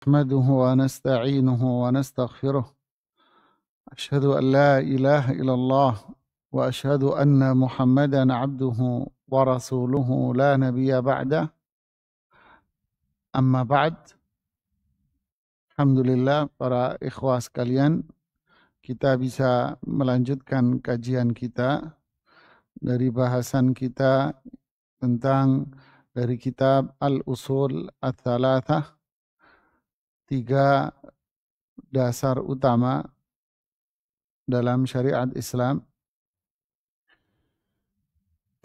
نحمده ونستعينه ونستغفره أشهد أن لا إله إلا الله وأشهد أن محمدا عبده ورسوله لا نبي بعده أما بعد. Alhamdulillah para ikhwah sekalian, kita bisa melanjutkan kajian kita dari bahasan kita tentang dari kitab Al-Usul Ats-Tsalatsah, 3 dasar utama dalam syariat Islam.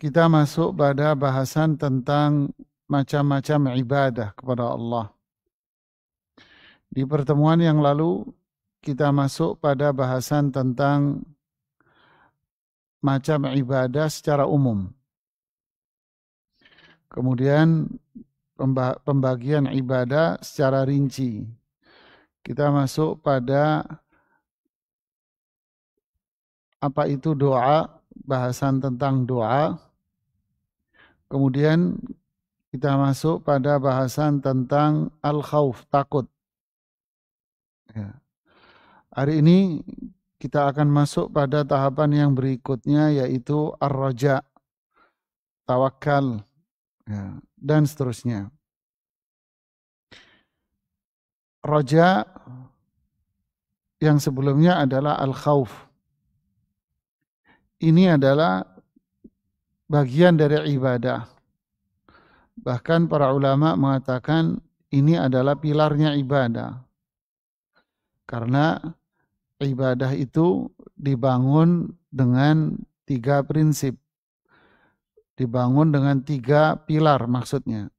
Kita masuk pada bahasan tentang macam-macam ibadah kepada Allah. Di pertemuan yang lalu kita masuk pada bahasan tentang macam ibadah secara umum. Kemudian pembagian ibadah secara rinci. Kita masuk pada apa itu doa, bahasan tentang doa. Kemudian kita masuk pada bahasan tentang al-khauf, takut. Ya. Hari ini kita akan masuk pada tahapan yang berikutnya, yaitu ar-raja, tawakal, ya, dan seterusnya. Raja yang sebelumnya adalah al-khauf. Ini adalah bagian dari ibadah. Bahkan para ulama mengatakan ini adalah pilarnya ibadah. Karena ibadah itu dibangun dengan 3 prinsip. Dibangun dengan 3 pilar maksudnya.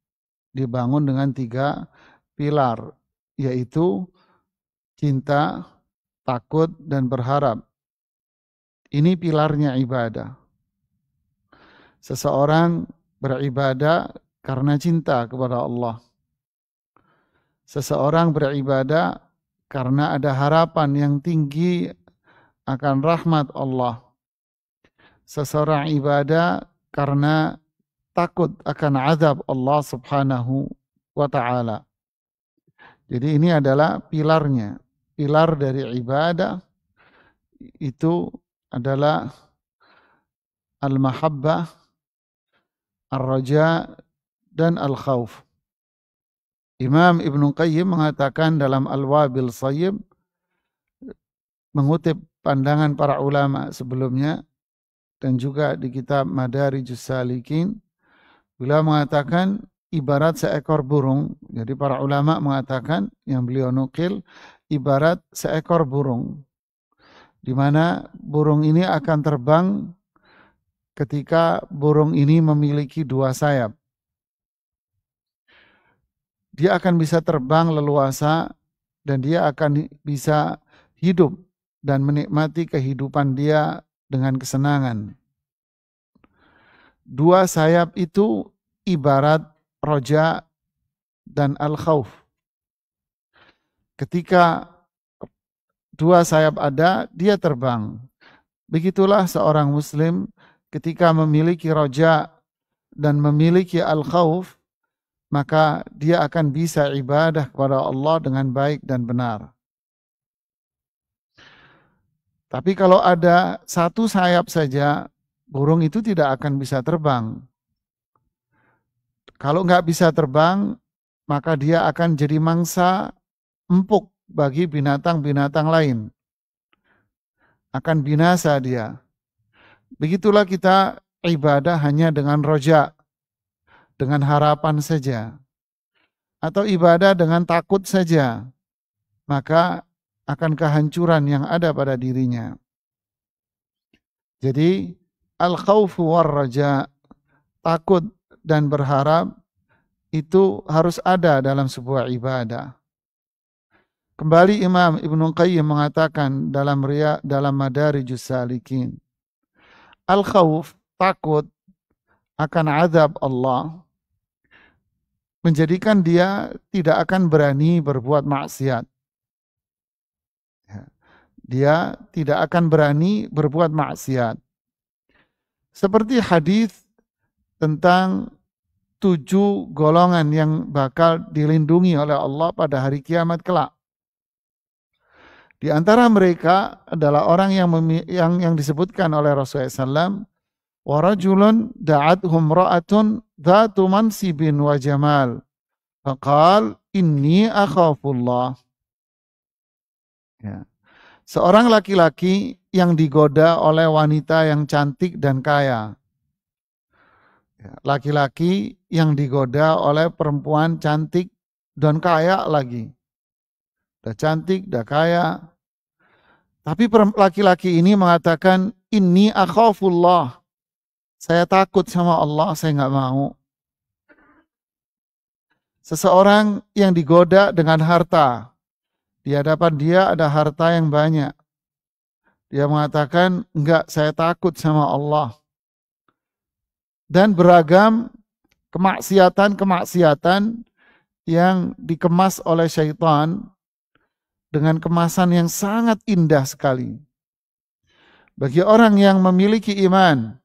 Dibangun dengan 3 pilar, yaitu cinta, takut, dan berharap. Ini pilarnya ibadah. Seseorang beribadah karena cinta kepada Allah. Seseorang beribadah karena ada harapan yang tinggi akan rahmat Allah. Seseorang ibadah karena takut akan azab Allah Subhanahu wa ta'ala. Jadi ini adalah pilarnya. Pilar dari ibadah itu adalah al-mahabbah, ar-raja, dan al-khauf. Imam Ibnu Qayyim mengatakan dalam Al-Wabil Sayyib, mengutip pandangan para ulama sebelumnya dan juga di kitab Madarijus Salikin, beliau mengatakan ibarat seekor burung. Jadi para ulama mengatakan, yang beliau nukil, ibarat seekor burung, di mana burung ini akan terbang ketika burung ini memiliki 2 sayap. Dia akan bisa terbang leluasa dan dia akan bisa hidup dan menikmati kehidupan dia dengan kesenangan. 2 sayap itu ibarat roja dan al-khauf. Ketika 2 sayap ada, dia terbang. Begitulah seorang muslim ketika memiliki roja dan memiliki al-khauf, maka dia akan bisa ibadah kepada Allah dengan baik dan benar. Tapi kalau ada 1 sayap saja, burung itu tidak akan bisa terbang. Kalau nggak bisa terbang, maka dia akan jadi mangsa empuk bagi binatang-binatang lain. Akan binasa dia. Begitulah kita ibadah hanya dengan roja, dengan harapan saja, atau ibadah dengan takut saja, maka akan kehancuran yang ada pada dirinya. Jadi al-khawfu war-raja, takut dan berharap, itu harus ada dalam sebuah ibadah. Kembali Imam Ibnu Qayyim mengatakan dalam Madarijus Salikin, al-khawf, takut akan azab Allah, menjadikan dia tidak akan berani berbuat maksiat. Dia tidak akan berani berbuat maksiat. Seperti hadis tentang 7 golongan yang bakal dilindungi oleh Allah pada hari kiamat kelak. Di antara mereka adalah orang yang disebutkan oleh Rasulullah SAW, wa rajulun da'athum ra'atun dhatu mansibin wa jamal, faqal inni akhafullah. Ya. Seorang laki-laki yang digoda oleh wanita yang cantik dan kaya. Laki-laki yang digoda oleh perempuan cantik dan kaya lagi. Udah cantik, udah kaya. Tapi laki-laki ini mengatakan, inni akhafullah. Saya takut sama Allah, saya nggak mau. Seseorang yang digoda dengan harta. Di hadapan dia ada harta yang banyak. Dia mengatakan, enggak, saya takut sama Allah. Dan beragam kemaksiatan yang dikemas oleh syaitan dengan kemasan yang sangat indah sekali. Bagi orang yang memiliki iman,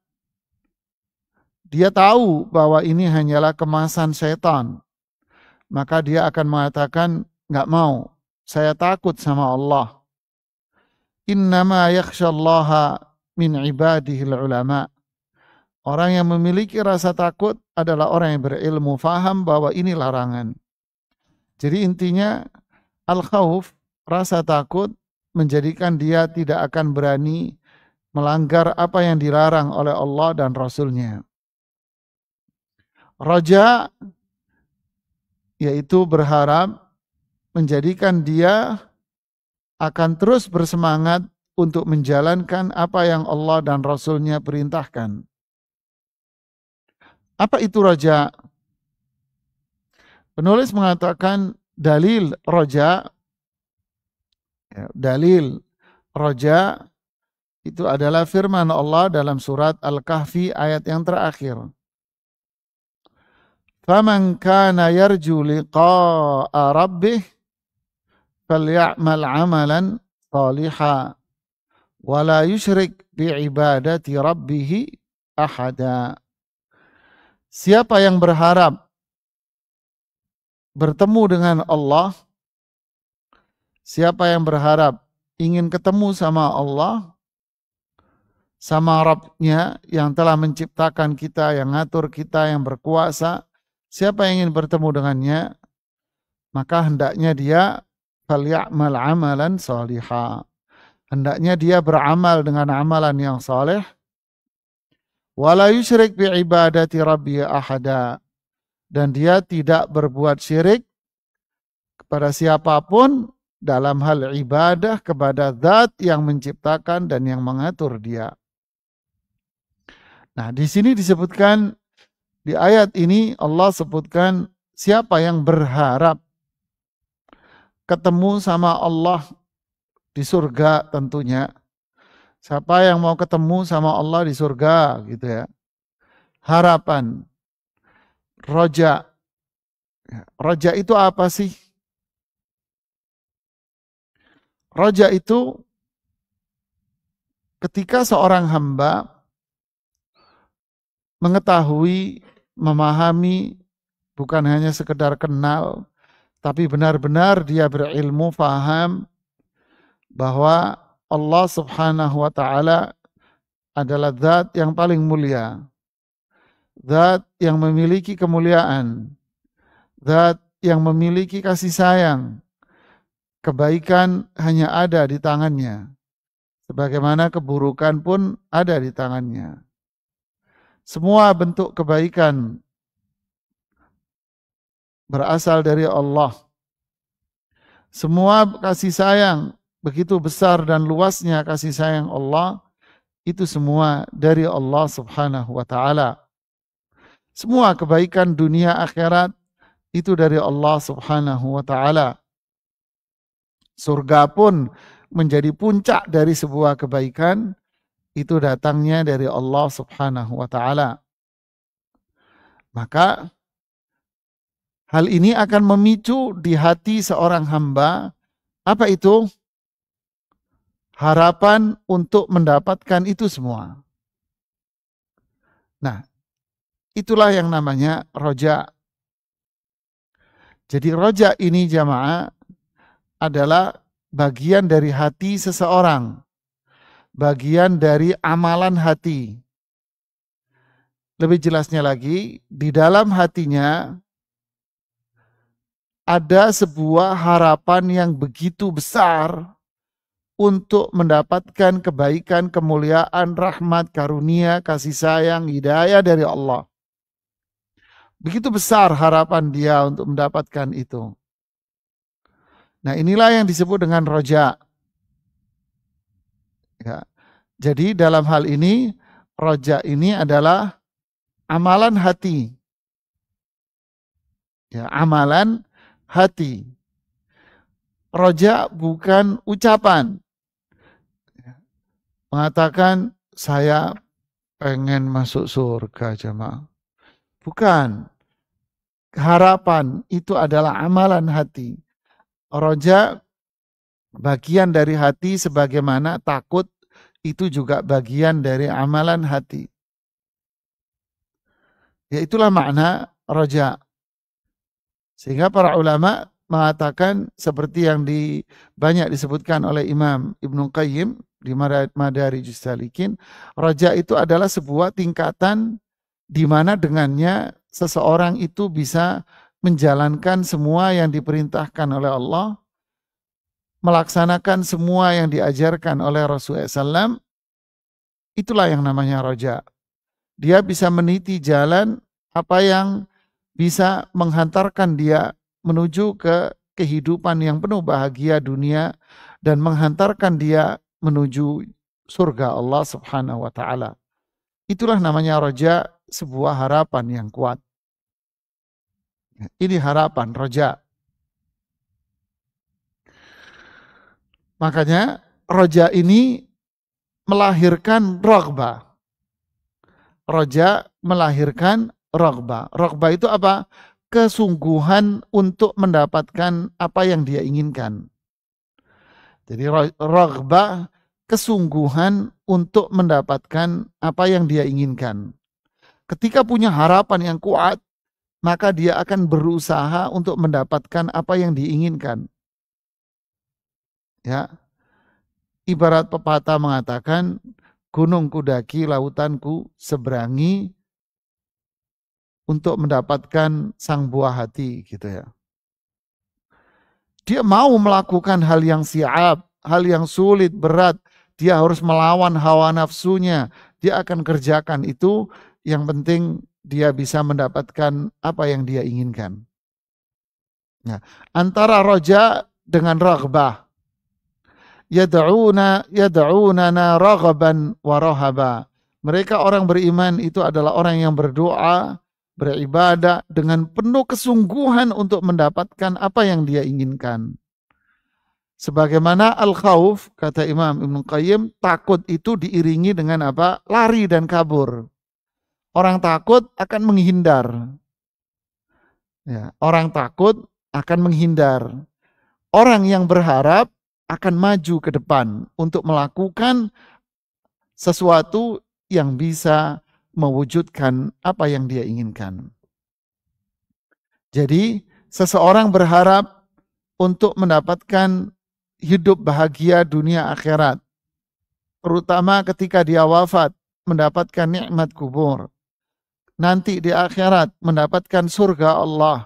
dia tahu bahwa ini hanyalah kemasan syaitan. Maka dia akan mengatakan, enggak mau, saya takut sama Allah. Innama yakhshallaha min ibadihil ulama. Orang yang memiliki rasa takut adalah orang yang berilmu, faham bahwa ini larangan. Jadi intinya al-khawf, rasa takut menjadikan dia tidak akan berani melanggar apa yang dilarang oleh Allah dan Rasul-Nya. Raja, yaitu berharap, menjadikan dia akan terus bersemangat untuk menjalankan apa yang Allah dan Rasul-Nya perintahkan. Apa itu roja? Penulis mengatakan dalil roja, dalil roja itu adalah firman Allah dalam surat Al-Kahfi ayat yang terakhir. Faman kana yarju liqa'a rabbih falya'mal 'amalan shalihan wa la yusyrik bi'ibadati rabbih ahada. Siapa yang berharap bertemu dengan Allah, siapa yang berharap ingin ketemu sama Allah, sama Rabb-Nya yang telah menciptakan kita, yang ngatur kita, yang berkuasa, siapa yang ingin bertemu dengannya, maka hendaknya dia falya'mal 'amalan shalihan. Hendaknya dia beramal dengan amalan yang saleh. Wala yusyrik bi'ibadati rabbi ahada. Dan dia tidak berbuat syirik kepada siapapun dalam hal ibadah kepada zat yang menciptakan dan yang mengatur dia. Nah, di sini disebutkan, di ayat ini Allah sebutkan siapa yang berharap ketemu sama Allah di surga tentunya. Siapa yang mau ketemu sama Allah di surga gitu ya. Harapan. Roja. Roja itu apa sih? Roja itu ketika seorang hamba mengetahui, memahami, bukan hanya sekedar kenal, tapi benar-benar dia berilmu, faham bahwa Allah Subhanahu wa ta'ala adalah zat yang paling mulia, zat yang memiliki kemuliaan, zat yang memiliki kasih sayang. Kebaikan hanya ada di tangannya, sebagaimana keburukan pun ada di tangannya. Semua bentuk kebaikan berasal dari Allah. Semua kasih sayang, begitu besar dan luasnya kasih sayang Allah, itu semua dari Allah Subhanahu wa ta'ala. Semua kebaikan dunia akhirat itu dari Allah Subhanahu wa ta'ala. Surga pun menjadi puncak dari sebuah kebaikan, itu datangnya dari Allah Subhanahu wa ta'ala. Maka hal ini akan memicu di hati seorang hamba, apa itu? Harapan untuk mendapatkan itu semua. Nah, itulah yang namanya roja. Jadi roja ini jamaah adalah bagian dari hati seseorang, bagian dari amalan hati. Lebih jelasnya lagi, di dalam hatinya ada sebuah harapan yang begitu besar untuk mendapatkan kebaikan, kemuliaan, rahmat, karunia, kasih sayang, hidayah dari Allah. Begitu besar harapan dia untuk mendapatkan itu. Nah, inilah yang disebut dengan roja. Ya. Jadi dalam hal ini, roja ini adalah amalan hati. Ya, amalan hati. Roja bukan ucapan. Mengatakan saya pengen masuk surga jemaah. Bukan. Harapan itu adalah amalan hati. Roja bagian dari hati sebagaimana takut itu juga bagian dari amalan hati. Ya itulah makna roja. Sehingga para ulama mengatakan seperti yang banyak disebutkan oleh Imam Ibnu Qayyim di Madarijus Salikin, roja itu adalah sebuah tingkatan di mana dengannya seseorang itu bisa menjalankan semua yang diperintahkan oleh Allah, melaksanakan semua yang diajarkan oleh Rasulullah SAW, itulah yang namanya roja. Dia bisa meniti jalan apa yang bisa menghantarkan dia menuju ke kehidupan yang penuh bahagia dunia dan menghantarkan dia menuju surga Allah Subhanahu wa taala. Itulah namanya roja, sebuah harapan yang kuat. Ini harapan roja. Makanya roja ini melahirkan raghbah. Roja melahirkan raghbah. Raghbah itu apa? Kesungguhan untuk mendapatkan apa yang dia inginkan. Jadi raghbah, kesungguhan untuk mendapatkan apa yang dia inginkan. Ketika punya harapan yang kuat, maka dia akan berusaha untuk mendapatkan apa yang diinginkan. Ya. Ibarat pepatah mengatakan, gunungku daki, lautanku seberangi untuk mendapatkan sang buah hati, gitu ya. Dia mau melakukan hal yang siap, hal yang sulit, berat. Dia harus melawan hawa nafsunya. Dia akan kerjakan itu. Yang penting dia bisa mendapatkan apa yang dia inginkan. Nah, antara roja dengan raghbah. Yad'unana raghaban wa rahaba. Mereka orang beriman itu adalah orang yang berdoa, beribadah dengan penuh kesungguhan untuk mendapatkan apa yang dia inginkan. Sebagaimana al-khauf, kata Imam Ibnu Qayyim, takut itu diiringi dengan apa? Lari dan kabur. Orang takut akan menghindar. Ya, orang takut akan menghindar. Orang yang berharap akan maju ke depan untuk melakukan sesuatu yang bisa mewujudkan apa yang dia inginkan. Jadi, seseorang berharap untuk mendapatkan hidup bahagia dunia akhirat, terutama ketika dia wafat, mendapatkan nikmat kubur. Nanti di akhirat mendapatkan surga Allah.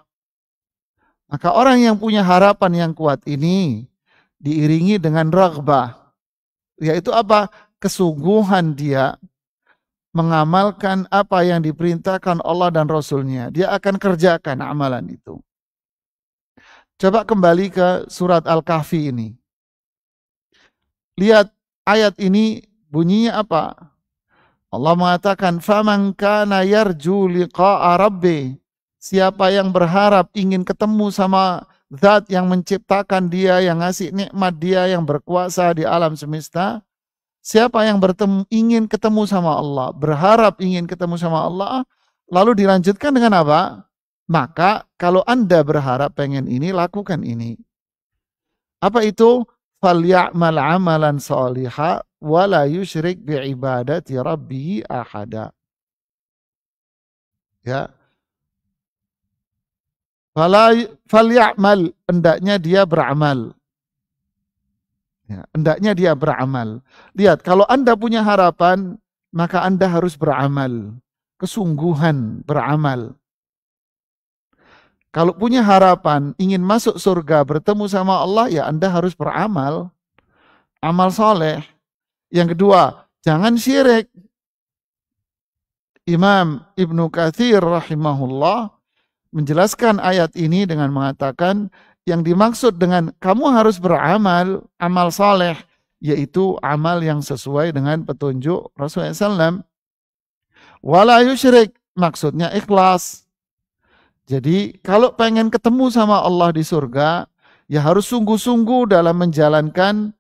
Maka orang yang punya harapan yang kuat ini diiringi dengan raghbah, yaitu apa? Kesungguhan dia mengamalkan apa yang diperintahkan Allah dan Rasulnya. Dia akan kerjakan amalan itu. Coba kembali ke surat Al-Kahfi ini. Lihat ayat ini bunyinya apa? Allah mengatakan, "Faman kana yarju liqa'a rabbih." Siapa yang berharap ingin ketemu sama Zat yang menciptakan dia, yang ngasih nikmat dia, yang berkuasa di alam semesta. Siapa yang ingin ketemu sama Allah, berharap ingin ketemu sama Allah, lalu dilanjutkan dengan apa? Maka kalau Anda berharap pengen ini, lakukan ini. Apa itu? Falya'mal amalan shaliha wala yusyrik bi'ibadati rabbih ahada. Ya. Falyamal, hendaknya dia beramal. Ya, hendaknya dia beramal. Lihat, kalau Anda punya harapan, maka Anda harus beramal. Kesungguhan beramal. Kalau punya harapan, ingin masuk surga, bertemu sama Allah, ya Anda harus beramal. Amal soleh. Yang kedua, jangan syirik. Imam Ibnu Katsir rahimahullah menjelaskan ayat ini dengan mengatakan yang dimaksud dengan kamu harus beramal, amal soleh, yaitu amal yang sesuai dengan petunjuk Rasulullah SAW. Wala yusyrik, maksudnya ikhlas. Jadi kalau pengen ketemu sama Allah di surga, ya harus sungguh-sungguh dalam menjalankan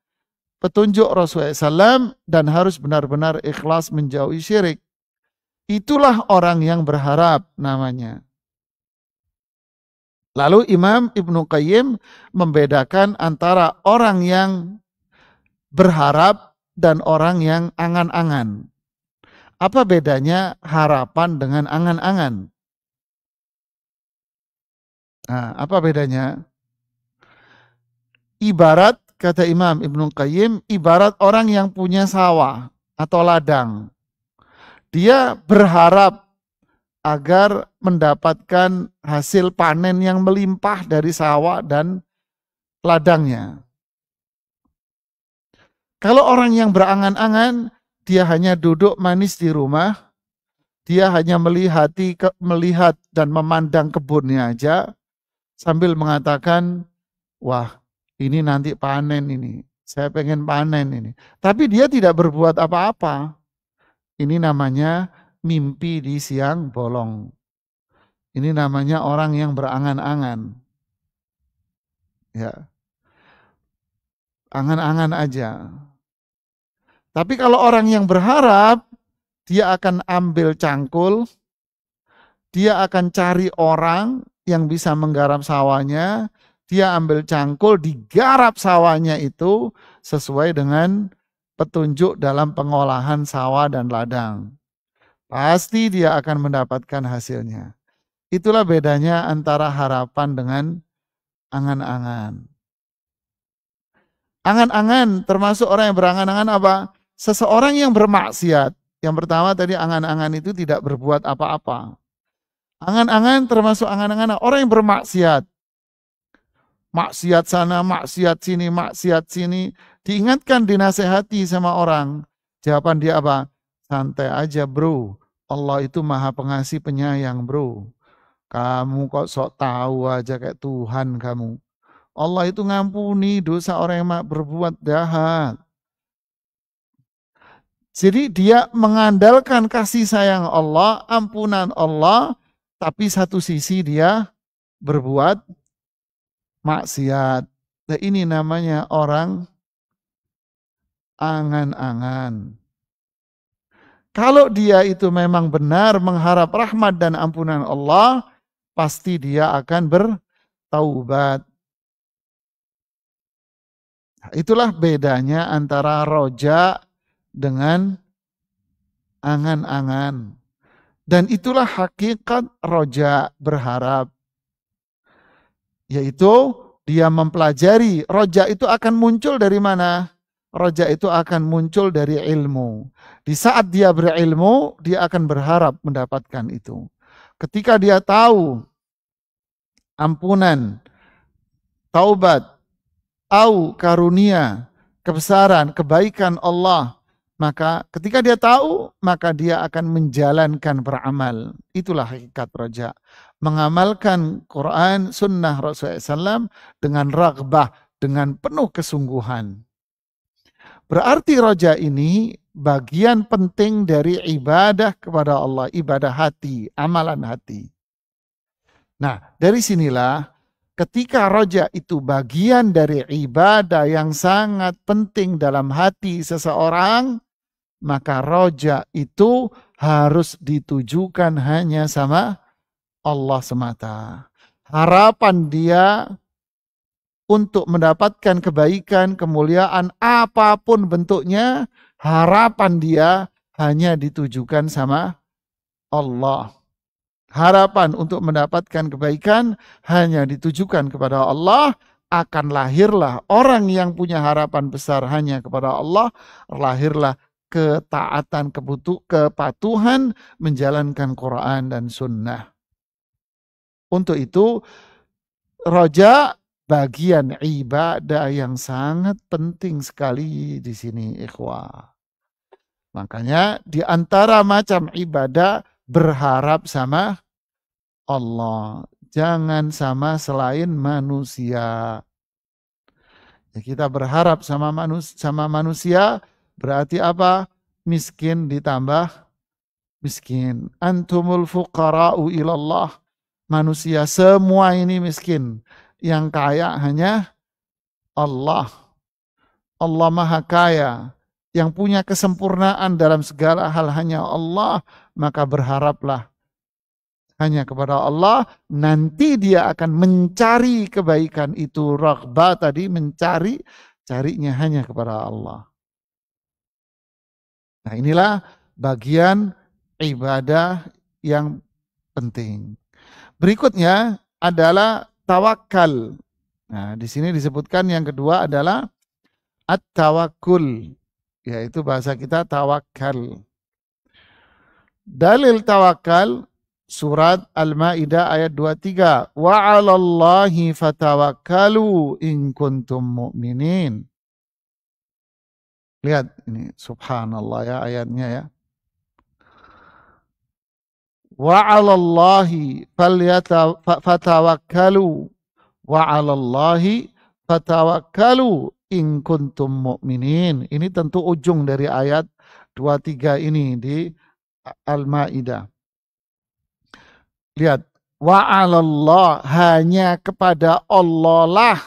petunjuk Rasulullah SAW dan harus benar-benar ikhlas menjauhi syirik. Itulah orang yang berharap namanya. Lalu Imam Ibnu Qayyim membedakan antara orang yang berharap dan orang yang angan-angan. Apa bedanya harapan dengan angan-angan? Nah, apa bedanya? Ibarat, kata Imam Ibnu Qayyim, ibarat orang yang punya sawah atau ladang. Dia berharap agar mendapatkan hasil panen yang melimpah dari sawah dan ladangnya. Kalau orang yang berangan-angan, dia hanya duduk manis di rumah, dia hanya melihat dan memandang kebunnya aja, sambil mengatakan, wah ini nanti panen ini, saya pengen panen ini. Tapi dia tidak berbuat apa-apa. Ini namanya mimpi di siang bolong. Ini namanya orang yang berangan-angan. Ya. Angan-angan aja. Tapi kalau orang yang berharap, dia akan ambil cangkul, dia akan cari orang yang bisa menggarap sawahnya, dia ambil cangkul, digarap sawahnya itu sesuai dengan petunjuk dalam pengolahan sawah dan ladang. Pasti dia akan mendapatkan hasilnya. Itulah bedanya antara harapan dengan angan-angan. Angan-angan termasuk orang yang berangan-angan apa? Seseorang yang bermaksiat. Yang pertama tadi angan-angan itu tidak berbuat apa-apa. Angan-angan termasuk angan-angan orang yang bermaksiat. Maksiat sana, maksiat sini. Diingatkan, dinasehati sama orang. Jawaban dia apa? Santai aja bro. Allah itu maha pengasih penyayang bro. Kamu kok sok tahu aja kayak Tuhan kamu. Allah itu ngampuni dosa orang yang berbuat jahat. Jadi dia mengandalkan kasih sayang Allah, ampunan Allah, tapi satu sisi dia berbuat maksiat. Nah, ini namanya orang angan-angan. Kalau dia itu memang benar mengharap rahmat dan ampunan Allah, pasti dia akan bertaubat. Itulah bedanya antara roja dengan angan-angan. Dan itulah hakikat roja, berharap. Yaitu dia mempelajari. Roja itu akan muncul dari mana? Roja itu akan muncul dari ilmu. Di saat dia berilmu, dia akan berharap mendapatkan itu. Ketika dia tahu ampunan, taubat, tahu karunia, kebesaran, kebaikan Allah, maka ketika dia tahu, maka dia akan menjalankan beramal. Itulah hakikat roja. Mengamalkan Quran, sunnah Rasulullah SAW dengan raghbah, dengan penuh kesungguhan. Berarti roja ini bagian penting dari ibadah kepada Allah, ibadah hati, amalan hati. Nah, dari sinilah ketika roja itu bagian dari ibadah yang sangat penting dalam hati seseorang, maka roja itu harus ditujukan hanya sama Allah semata. Harapan dia untuk mendapatkan kebaikan, kemuliaan, apapun bentuknya, harapan dia hanya ditujukan sama Allah. harapan untuk mendapatkan kebaikan hanya ditujukan kepada Allah, akan lahirlah orang yang punya harapan besar hanya kepada Allah, lahirlah ketaatan, kepatuhan menjalankan Quran dan Sunnah. Untuk itu, roja bagian ibadah yang sangat penting sekali di sini, ikhwah. Makanya di antara macam ibadah berharap sama Allah, jangan sama selain manusia. Ya, kita berharap sama manusia berarti apa? Miskin ditambah miskin. Antumul fuqara'u ilallah. Manusia semua ini miskin. Yang kaya hanya Allah. Allah Maha Kaya. Yang punya kesempurnaan dalam segala hal hanya Allah. Maka berharaplah hanya kepada Allah. Nanti dia akan mencari kebaikan itu. Raghbah tadi mencari. Carinya hanya kepada Allah. Nah, inilah bagian ibadah yang penting. Berikutnya adalah tawakal. Nah, di sini disebutkan yang kedua adalah at-tawakkul, yaitu bahasa kita tawakal. Dalil tawakal surat Al-Maidah ayat 23. Wa 'alallahi fatawakkalu in kuntum mu'minin. Lihat ini subhanallah ya ayatnya ya. Wa 'alallahi fatawakkalu wa 'alallahi fatawakkalu in kuntum mu'minin. Ini tentu ujung dari ayat 23 ini di Al-Maidah. Lihat, wa 'alallah, hanya kepada Allah lah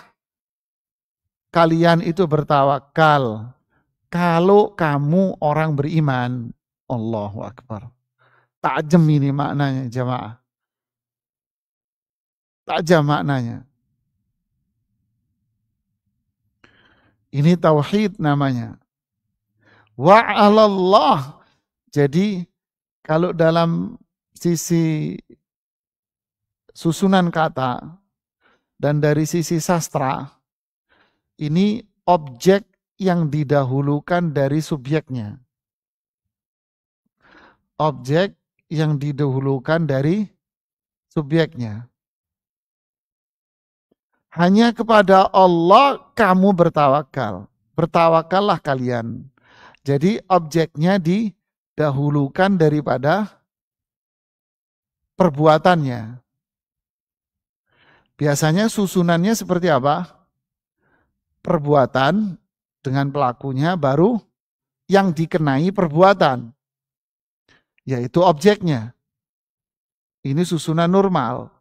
kalian itu bertawakal. Kalau kamu orang beriman, Allahu Akbar. Tajam ini maknanya jemaah. Tajam maknanya. Ini tauhid namanya. Wa 'alallah. Jadi kalau dalam sisi susunan kata dan dari sisi sastra, ini objek yang didahulukan dari subjeknya. Objek yang didahulukan dari subjeknya. Hanya kepada Allah kamu bertawakal. Bertawakallah kalian. Jadi objeknya didahulukan daripada perbuatannya. Biasanya susunannya seperti apa? Perbuatan dengan pelakunya baru yang dikenai perbuatan. Yaitu objeknya. Ini susunan normal.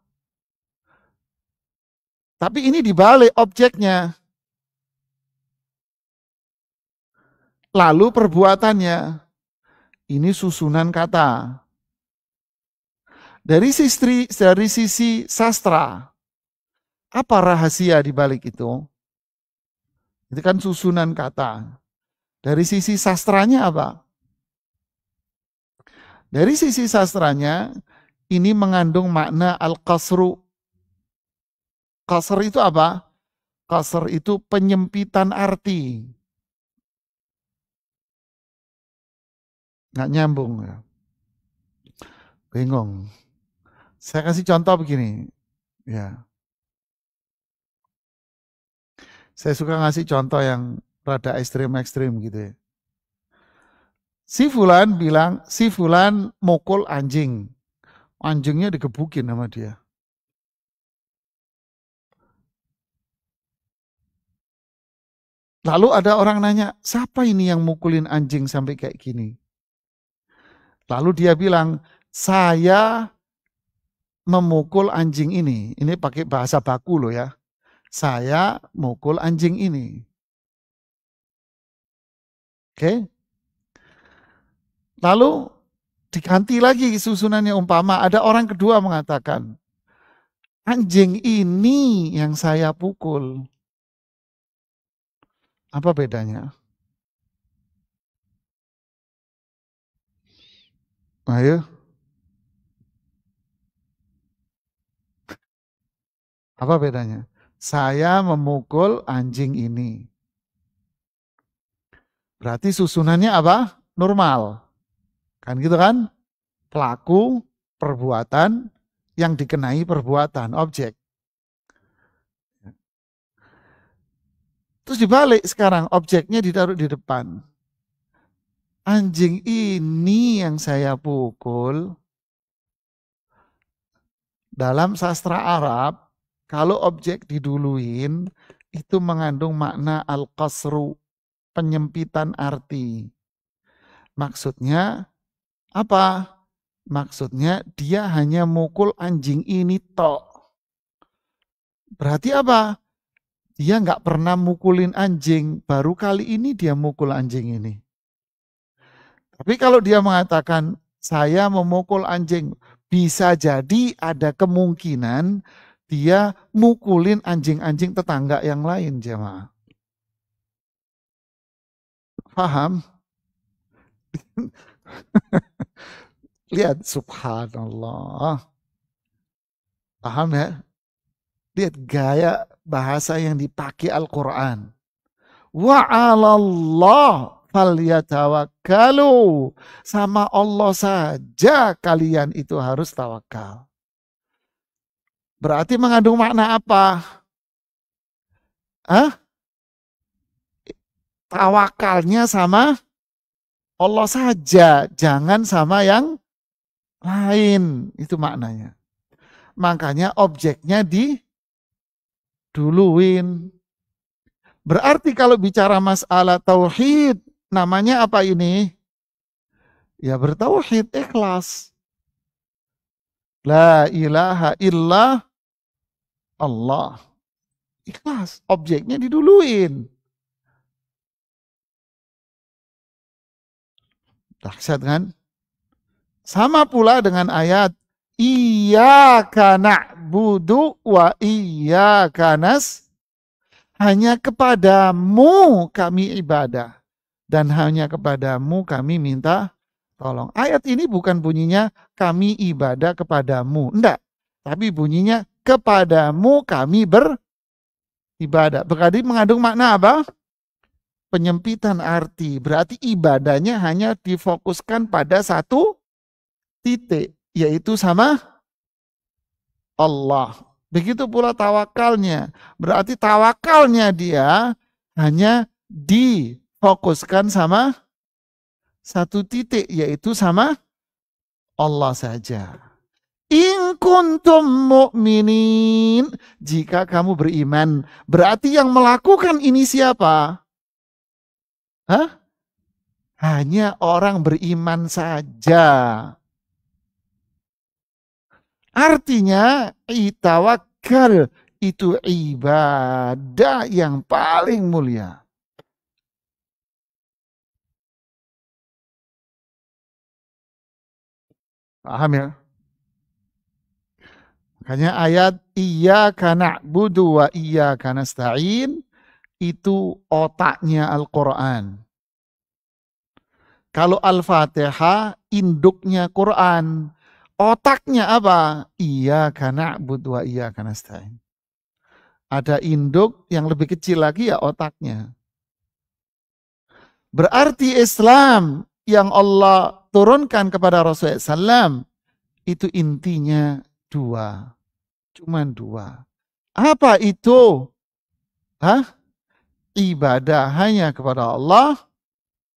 Tapi ini dibalik objeknya. Lalu perbuatannya. Ini susunan kata. Dari sisi sastra, apa rahasia di balik itu? Itu kan susunan kata. Dari sisi sastranya apa? Dari sisi sastranya, ini mengandung makna al-qasru. Qasr itu apa? Qasr itu penyempitan arti. Nggak nyambung ya. Bingung. Saya kasih contoh begini. Ya. Saya suka ngasih contoh yang rada ekstrim-ekstrim gitu ya. Si Fulan bilang, si Fulan mukul anjing. Anjingnya digebukin sama dia. Lalu ada orang nanya, siapa ini yang mukulin anjing sampai kayak gini? Lalu dia bilang, saya memukul anjing ini. Ini pakai bahasa baku loh ya. Saya mukul anjing ini. Oke. Lalu diganti lagi susunannya, umpama ada orang kedua mengatakan, anjing ini yang saya pukul. Apa bedanya? Ayo. Apa bedanya? Saya memukul anjing ini. Berarti susunannya apa? Normal. Kan gitu kan? Pelaku, perbuatan, yang dikenai perbuatan, objek. Terus dibalik sekarang, objeknya ditaruh di depan. Anjing ini yang saya pukul, dalam sastra Arab, kalau objek diduluin, itu mengandung makna al-qasru, penyempitan arti. Maksudnya apa? Maksudnya dia hanya mukul anjing ini tok. Berarti apa? Dia nggak pernah mukulin anjing, baru kali ini dia mukul anjing ini. Tapi kalau dia mengatakan, saya memukul anjing, bisa jadi ada kemungkinan dia mukulin anjing-anjing tetangga yang lain, jemaah. Paham? Lihat, subhanallah. Paham ya? Lihat gaya bahasa yang dipakai Al-Quran. Wa 'alallah falyatawakkalu. Sama Allah saja kalian itu harus tawakal. Berarti mengandung makna apa? Hah? Tawakalnya sama Allah saja, jangan sama yang lain. Itu maknanya. Makanya objeknya diduluin. Berarti kalau bicara masalah tauhid, namanya apa ini? Ya bertauhid, ikhlas. La ilaha illa Allah. Ikhlas, objeknya diduluin. Dahsyat kan? Sama pula dengan ayat Iyyaka na'budu wa iyyaka nasta'in. Hanya kepadamu kami ibadah dan hanya kepadamu kami minta tolong. Ayat ini bukan bunyinya kami ibadah kepadamu. Enggak. Tapi bunyinya kepadamu kami beribadah. Berarti mengandung makna apa? Penyempitan arti. Berarti ibadahnya hanya difokuskan pada satu titik. Yaitu sama Allah. Begitu pula tawakalnya. Berarti tawakalnya dia hanya difokuskan sama satu titik. Yaitu sama Allah saja. In kuntum mu'minin. Jika kamu beriman. Berarti yang melakukan ini siapa? Hah? Hanya orang beriman saja. Artinya tawakal itu ibadah yang paling mulia. Paham ya? Makanya ayat iyyaka na'budu wa iyyaka nasta'in itu otaknya Al-Quran. Kalau Al-Fatihah induknya Quran. Otaknya apa? Iyyaka na'budu wa iyyaka nasta'in. Ada induk yang lebih kecil lagi ya otaknya. Berarti Islam yang Allah turunkan kepada Rasulullah SAW itu intinya dua. Cuman dua. Apa itu? Hah? Ibadah hanya kepada Allah.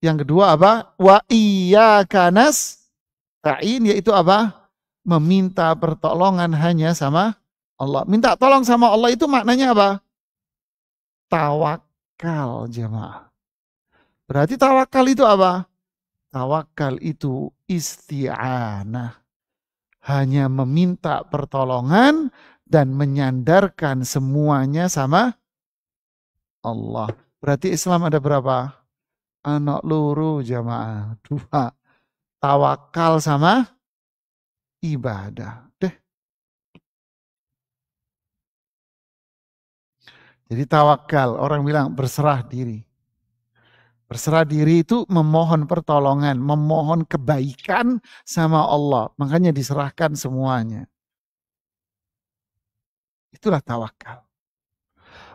Yang kedua apa? Wa iyyaka nasta'in, yaitu apa? Meminta pertolongan hanya sama Allah. Minta tolong sama Allah itu maknanya apa? Tawakal, jemaah. Berarti tawakal itu apa? Tawakal itu isti'anah. Hanya meminta pertolongan dan menyandarkan semuanya sama Allah. Berarti Islam ada berapa? Anak luru jamaah. Dua. Tawakal sama ibadah. Jadi tawakal, orang bilang berserah diri. Berserah diri itu memohon pertolongan, memohon kebaikan sama Allah. Makanya diserahkan semuanya. Itulah tawakal.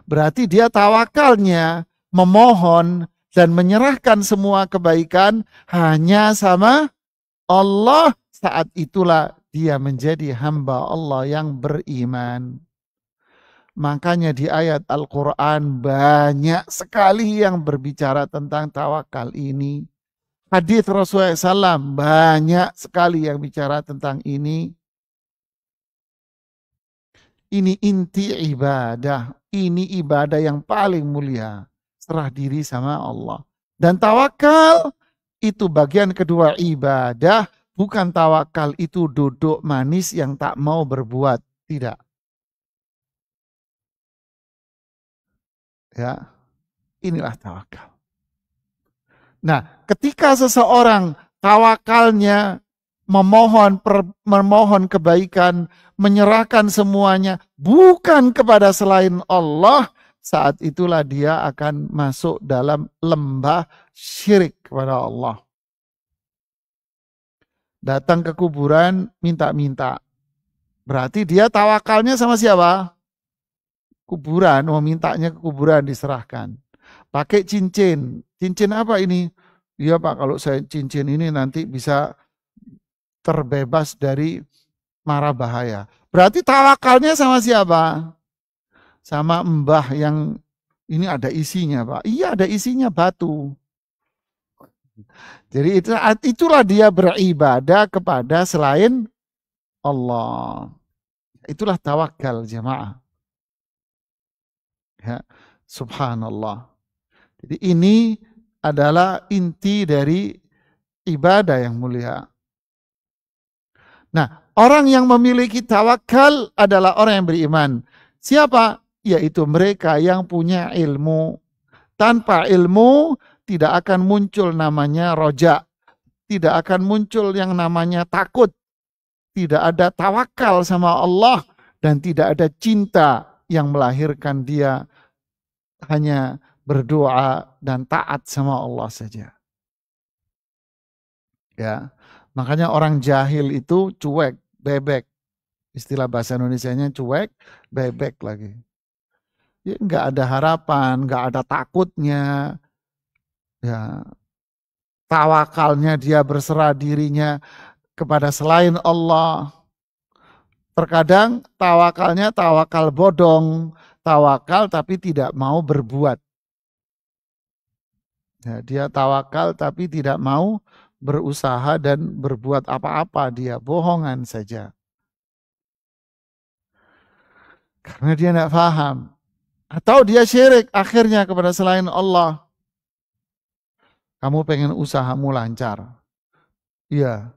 Berarti dia tawakalnya memohon dan menyerahkan semua kebaikan hanya sama Allah. Saat itulah dia menjadi hamba Allah yang beriman. Makanya di ayat Al-Quran banyak sekali yang berbicara tentang tawakal ini. Hadis Rasulullah SAW banyak sekali yang bicara tentang ini. Ini inti ibadah. Ini ibadah yang paling mulia. Serah diri sama Allah. Dan tawakal itu bagian kedua ibadah. Bukan tawakal itu duduk manis yang tak mau berbuat. Tidak. Ya, inilah tawakal. Nah, ketika seseorang tawakalnya memohon kebaikan, menyerahkan semuanya bukan kepada selain Allah, saat itulah dia akan masuk dalam lembah syirik kepada Allah. Datang ke kuburan minta-minta. Berarti dia tawakalnya sama siapa? Kuburan, mintanya ke kuburan diserahkan. Pakai cincin. Cincin apa ini? Iya Pak, kalau saya cincin ini nanti bisa terbebas dari mara bahaya. Berarti tawakalnya sama siapa? Sama mbah yang ini ada isinya Pak. Iya ada isinya batu. Jadi itulah dia beribadah kepada selain Allah. Itulah tawakal jemaah. Ya, subhanallah. Jadi ini adalah inti dari ibadah yang mulia. Nah, orang yang memiliki tawakal adalah orang yang beriman. Siapa? Yaitu mereka yang punya ilmu. Tanpa ilmu tidak akan muncul namanya roja. Tidak akan muncul yang namanya takut. Tidak ada tawakal sama Allah. Dan tidak ada cinta yang melahirkan dia hanya berdoa dan taat sama Allah saja. Ya, makanya orang jahil itu cuek, bebek. Istilah bahasa Indonesianya cuek, bebek lagi. Ya, nggak ada harapan, nggak ada takutnya. Ya, tawakalnya dia berserah dirinya kepada selain Allah. Terkadang tawakalnya tawakal bodong, tawakal tapi tidak mau berbuat. Ya, dia tawakal tapi tidak mau berusaha dan berbuat apa-apa, dia bohongan saja. Karena dia tidak paham. Atau dia syirik akhirnya kepada selain Allah. Kamu pengen usahamu lancar. Iya,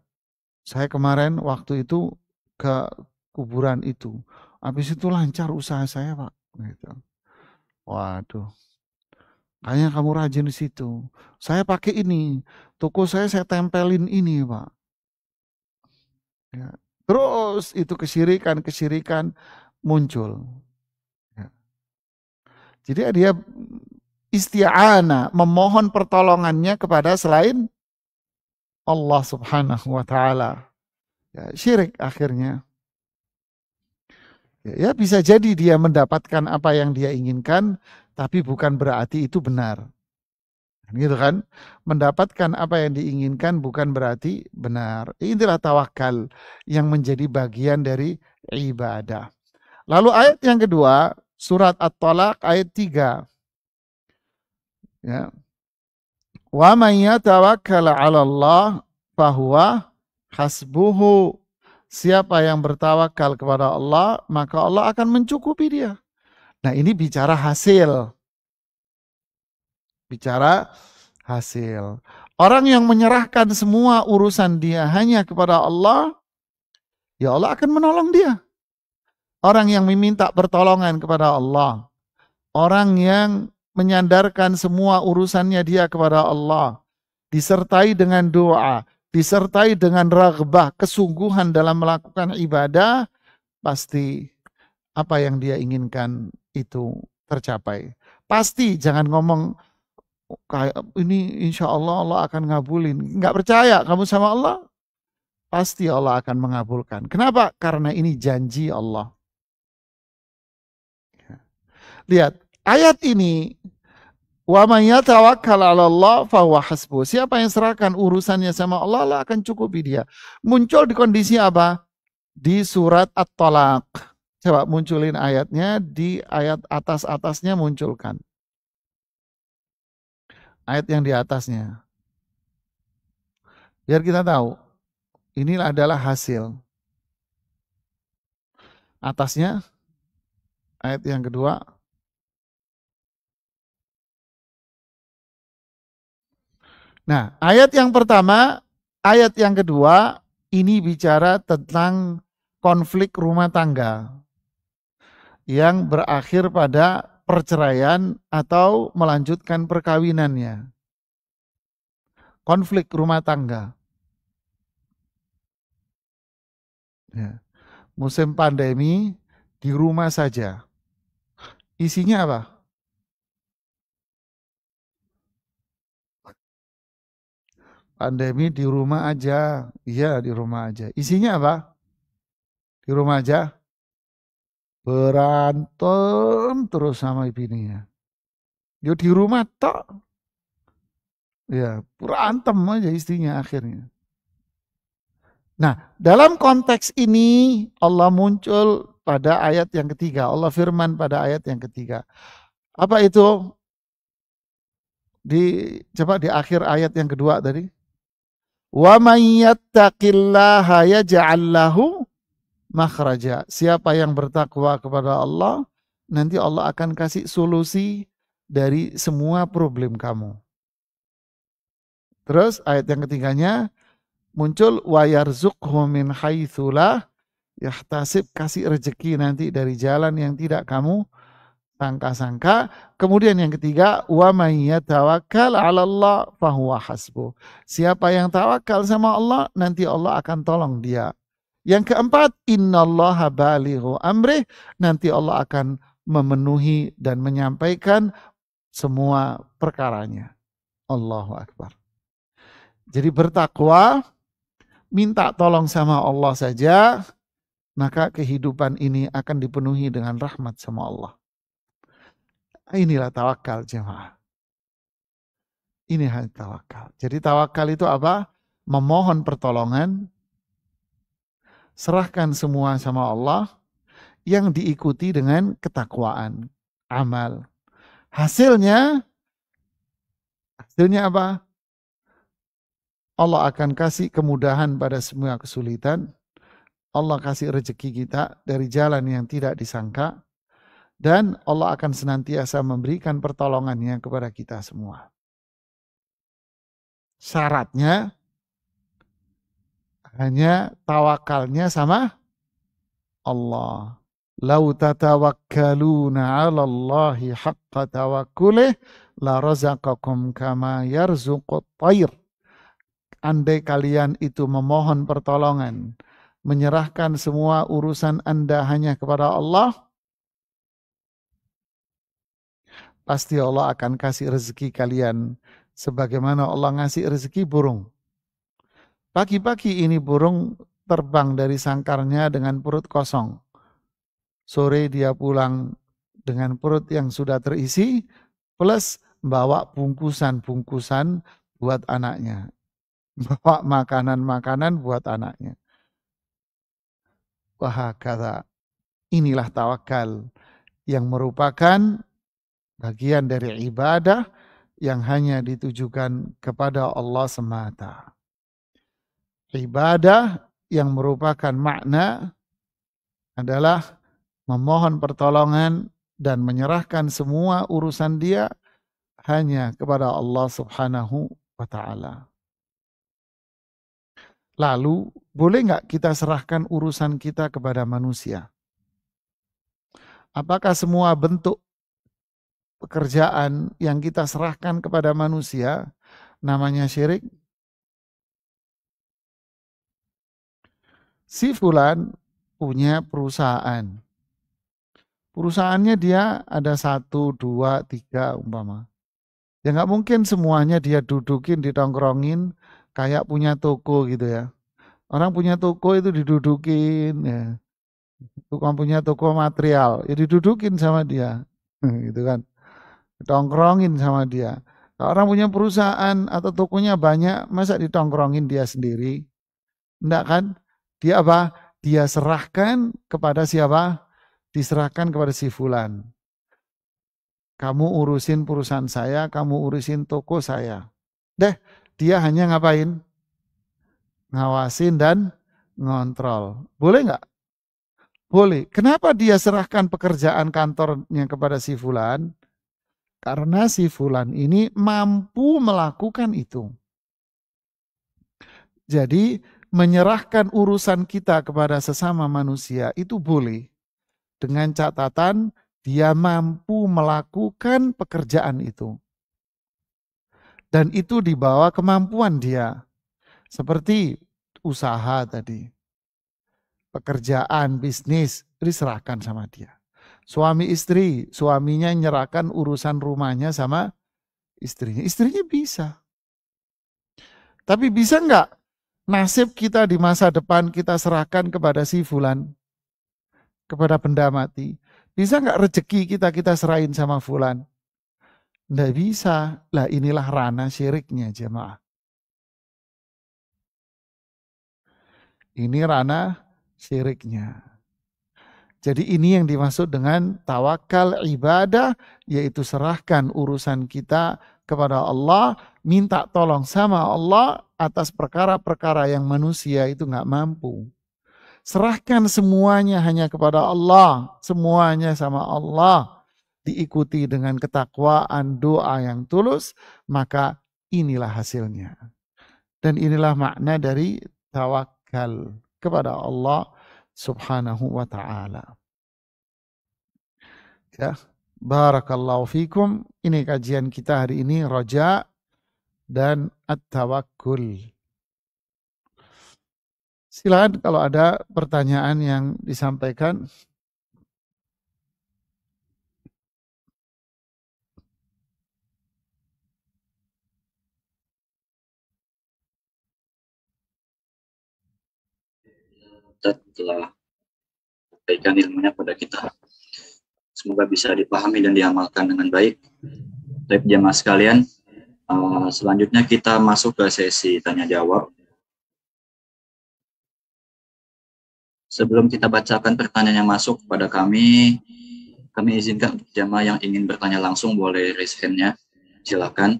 saya kemarin waktu itu ke kuburan itu. Habis itu lancar usaha saya Pak. Gitu. Waduh. Kayaknya kamu rajin di situ. Saya pakai ini. Toko saya tempelin ini, Pak. Ya. Terus itu kesyirikan muncul. Ya. Jadi dia isti'anah, memohon pertolongannya kepada selain Allah Subhanahu wa taala. Ya, syirik akhirnya. Ya, bisa jadi dia mendapatkan apa yang dia inginkan, tapi bukan berarti itu benar. Gitu kan? Mendapatkan apa yang diinginkan bukan berarti benar. Inilah tawakal yang menjadi bagian dari ibadah. Lalu ayat yang kedua, surat At-Talaq ayat 3. Ya. Wa man yatawakkal 'ala Allah fahuwa hasbuhu. Siapa yang bertawakal kepada Allah, maka Allah akan mencukupi dia. Nah, ini bicara hasil. Bicara hasil. Orang yang menyerahkan semua urusan dia hanya kepada Allah, ya Allah akan menolong dia. Orang yang meminta pertolongan kepada Allah, orang yang menyandarkan semua urusannya dia kepada Allah, disertai dengan doa, disertai dengan raghbah, kesungguhan dalam melakukan ibadah, pasti apa yang dia inginkan itu tercapai. Pasti, jangan ngomong kayak ini insya Allah Allah akan ngabulin. Nggak percaya kamu sama Allah? Pasti Allah akan mengabulkan. Kenapa? Karena ini janji Allah. Lihat, ayat ini wa may yatawakkal 'ala Allah fahuwa hasbuh. Siapa yang serahkan urusannya sama Allah, Allah akan cukupi dia. Muncul di kondisi apa? Di surat At-Talaq. Coba munculin ayatnya, di ayat atas-atasnya munculkan. Ayat yang di atasnya. Biar kita tahu, inilah adalah hasil. Atasnya, ayat yang kedua. Nah, ayat yang pertama, ayat yang kedua, ini bicara tentang konflik rumah tangga yang berakhir pada perceraian atau melanjutkan perkawinannya. Konflik rumah tangga. Ya. Musim pandemi di rumah saja. Isinya apa? Pandemi di rumah aja. Iya, di rumah aja. Isinya apa? Di rumah aja. Berantem terus sama bininya. Yo di rumah tok. Ya, berantem aja istrinya akhirnya. Nah, dalam konteks ini Allah muncul pada ayat yang ketiga. Allah firman pada ayat yang ketiga. Apa itu? Coba di akhir ayat yang kedua tadi. Wa may yattaqillaha yaj'al lahu makhraja. Siapa yang bertakwa kepada Allah, nanti Allah akan kasih solusi dari semua problem kamu. Terus ayat yang ketiganya muncul wa yarzuqhu min haitsu la yahtasib, kasih rezeki nanti dari jalan yang tidak kamu sangka-sangka. Kemudian yang ketiga, wa may yatawakkal 'ala Allah fahuwa hasbuh. Siapa yang tawakal sama Allah, nanti Allah akan tolong dia. Yang keempat, innallaha balighu amrih, nanti Allah akan memenuhi dan menyampaikan semua perkaranya. Allahu akbar. Jadi bertakwa, minta tolong sama Allah saja, maka kehidupan ini akan dipenuhi dengan rahmat sama Allah. Inilah tawakal jemaah. Ini hal tawakal. Jadi tawakal itu apa? Memohon pertolongan, serahkan semua sama Allah, yang diikuti dengan ketakwaan, amal. Hasilnya apa? Allah akan kasih kemudahan pada semua kesulitan. Allah kasih rezeki kita dari jalan yang tidak disangka. Dan Allah akan senantiasa memberikan pertolongannya kepada kita semua. Syaratnya hanya tawakalnya sama Allah. Lau tatawakkaluna 'ala Allahi haqqa tawakkulih la razaqakum kama yarzuqut tayr. Andai kalian itu memohon pertolongan, menyerahkan semua urusan Anda hanya kepada Allah, pasti Allah akan kasih rezeki kalian sebagaimana Allah ngasih rezeki burung. Pagi-pagi ini burung terbang dari sangkarnya dengan perut kosong. Sore dia pulang dengan perut yang sudah terisi, plus bawa bungkusan-bungkusan buat anaknya. Bawa makanan-makanan buat anaknya. Wah, kata inilah tawakal yang merupakan bagian dari ibadah yang hanya ditujukan kepada Allah semata. Ibadah yang merupakan makna adalah memohon pertolongan dan menyerahkan semua urusan dia hanya kepada Allah Subhanahu wa ta'ala. Lalu, boleh nggak kita serahkan urusan kita kepada manusia? Apakah semua bentuk pekerjaan yang kita serahkan kepada manusia namanya syirik? Si fulan punya perusahaan. Perusahaannya dia ada 1, 2, 3 umpama. Ya nggak mungkin semuanya dia dudukin, ditongkrongin kayak punya toko gitu ya. Orang punya toko itu didudukin ya. Tukang punya toko material, ya didudukin sama dia. gitu kan. Ditongkrongin sama dia. Kalau orang punya perusahaan atau tokonya banyak, masa ditongkrongin dia sendiri? Enggak kan? Dia apa? Dia serahkan kepada siapa? Diserahkan kepada si fulan. Kamu urusin perusahaan saya, kamu urusin toko saya. Deh, dia hanya ngapain? Ngawasin dan ngontrol. Boleh nggak? Boleh. Kenapa dia serahkan pekerjaan kantornya kepada si fulan? Karena si fulan ini mampu melakukan itu. Jadi menyerahkan urusan kita kepada sesama manusia itu boleh. Dengan catatan dia mampu melakukan pekerjaan itu. Dan itu dibawa kemampuan dia. Seperti usaha tadi. Pekerjaan, bisnis, diserahkan sama dia. Suami istri, suaminya nyerahkan urusan rumahnya sama istrinya. Istrinya bisa. Tapi bisa nggak nasib kita di masa depan kita serahkan kepada si fulan, kepada benda mati? Bisa nggak rezeki kita serahin sama fulan? Nggak bisa. Lah inilah ranah syiriknya jemaah. Ini ranah syiriknya. Jadi ini yang dimaksud dengan tawakal ibadah, yaitu serahkan urusan kita kepada Allah, minta tolong sama Allah atas perkara-perkara yang manusia itu nggak mampu. Serahkan semuanya hanya kepada Allah, semuanya sama Allah. Diikuti dengan ketakwaan, doa yang tulus, maka inilah hasilnya. Dan inilah makna dari tawakal kepada Allah Subhanahu wa ta'ala. Ya, barakallahu fikum. Ini kajian kita hari ini, roja dan at-tawakkul. Silakan kalau ada pertanyaan yang disampaikan. Dan telah memberikan ilmunya pada kita. Semoga bisa dipahami dan diamalkan dengan baik. Baik jamaah sekalian, selanjutnya kita masuk ke sesi tanya jawab. Sebelum kita bacakan pertanyaan yang masuk kepada kami izinkan untuk jamaah yang ingin bertanya langsung boleh raise hand-nya. Silakan.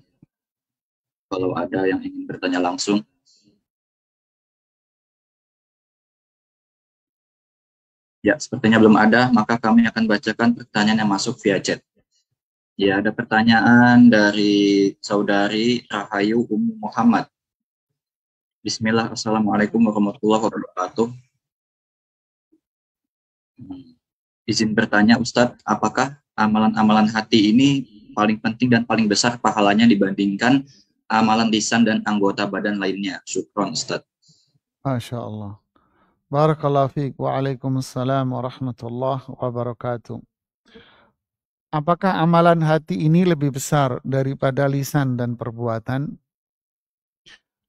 Kalau ada yang ingin bertanya langsung. Ya, sepertinya belum ada, maka kami akan bacakan pertanyaan yang masuk via chat. Ya, ada pertanyaan dari saudari Rahayu Muhammad. Bismillah, Assalamualaikum warahmatullahi wabarakatuh. Izin bertanya Ustadz, apakah amalan-amalan hati ini paling penting dan paling besar pahalanya dibandingkan amalan lisan dan anggota badan lainnya? Syukron Ustadz. Masya Allah. Barakallahu fiik. Waalaikumsalam warahmatullahi wabarakatuh. Apakah amalan hati ini lebih besar daripada lisan dan perbuatan?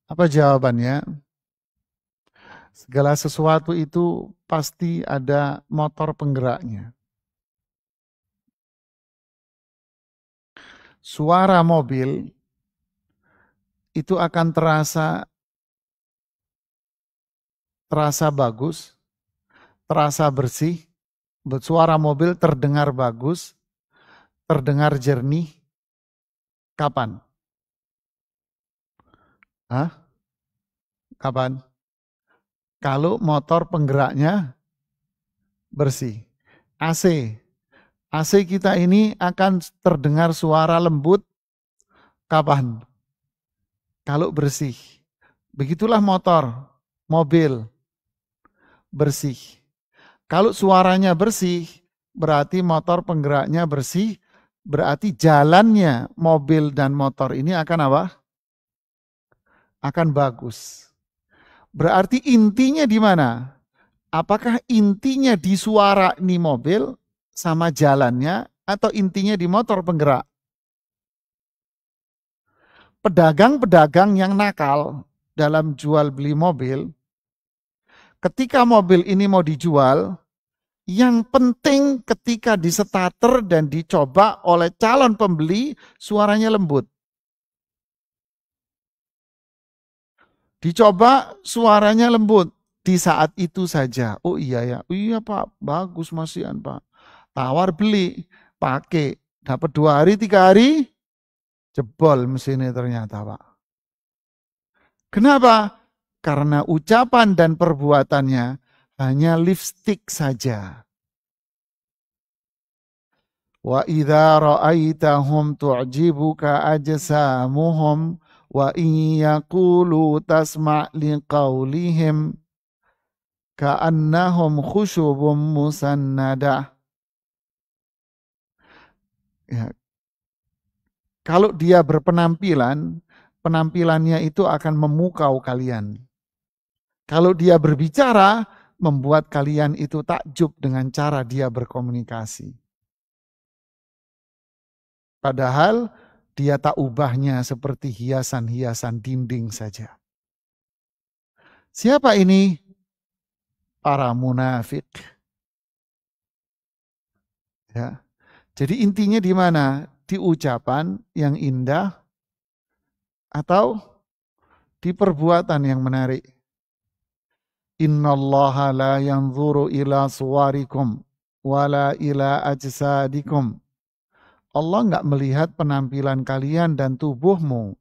Apa jawabannya? Segala sesuatu itu pasti ada motor penggeraknya. Suara mobil itu akan terasa bagus, terasa bersih, suara mobil terdengar bagus, terdengar jernih. Kapan? Kapan? Kalau motor penggeraknya bersih. AC kita ini akan terdengar suara lembut kapan? Kalau bersih. Begitulah mobil bersih. Kalau suaranya bersih, berarti motor penggeraknya bersih, berarti jalannya mobil dan motor ini akan apa? Akan bagus. Berarti intinya di mana? Apakah intinya di suara ini mobil sama jalannya atau intinya di motor penggerak? Pedagang-pedagang yang nakal dalam jual beli mobil, ketika mobil ini mau dijual, Yang penting ketika distarter dan dicoba oleh calon pembeli, suaranya lembut. Dicoba, suaranya lembut. Di saat itu saja. Oh iya ya, oh iya Pak, bagus masihan Pak. Tawar beli, pakai. Dapat 2 hari, 3 hari, jebol mesinnya ternyata Pak. Kenapa? Karena ucapan dan perbuatannya hanya lipstick saja. Wa idza ra'aitahum tu'jibuka ajsamuhum wa in yaqulu tasma' liqaulihim ka'annahum khusyubun musannadah. Ya. Kalau dia berpenampilan, penampilannya itu akan memukau kalian. Kalau dia berbicara, membuat kalian itu takjub dengan cara dia berkomunikasi. Padahal dia tak ubahnya seperti hiasan-hiasan dinding saja. Siapa ini? Para munafik. Ya. Jadi intinya di mana? Di ucapan yang indah atau di perbuatan yang menarik. Innallaha la yanzuru ila suwarikum wala ila ajsadikum. Allah enggak melihat penampilan kalian dan tubuhmu.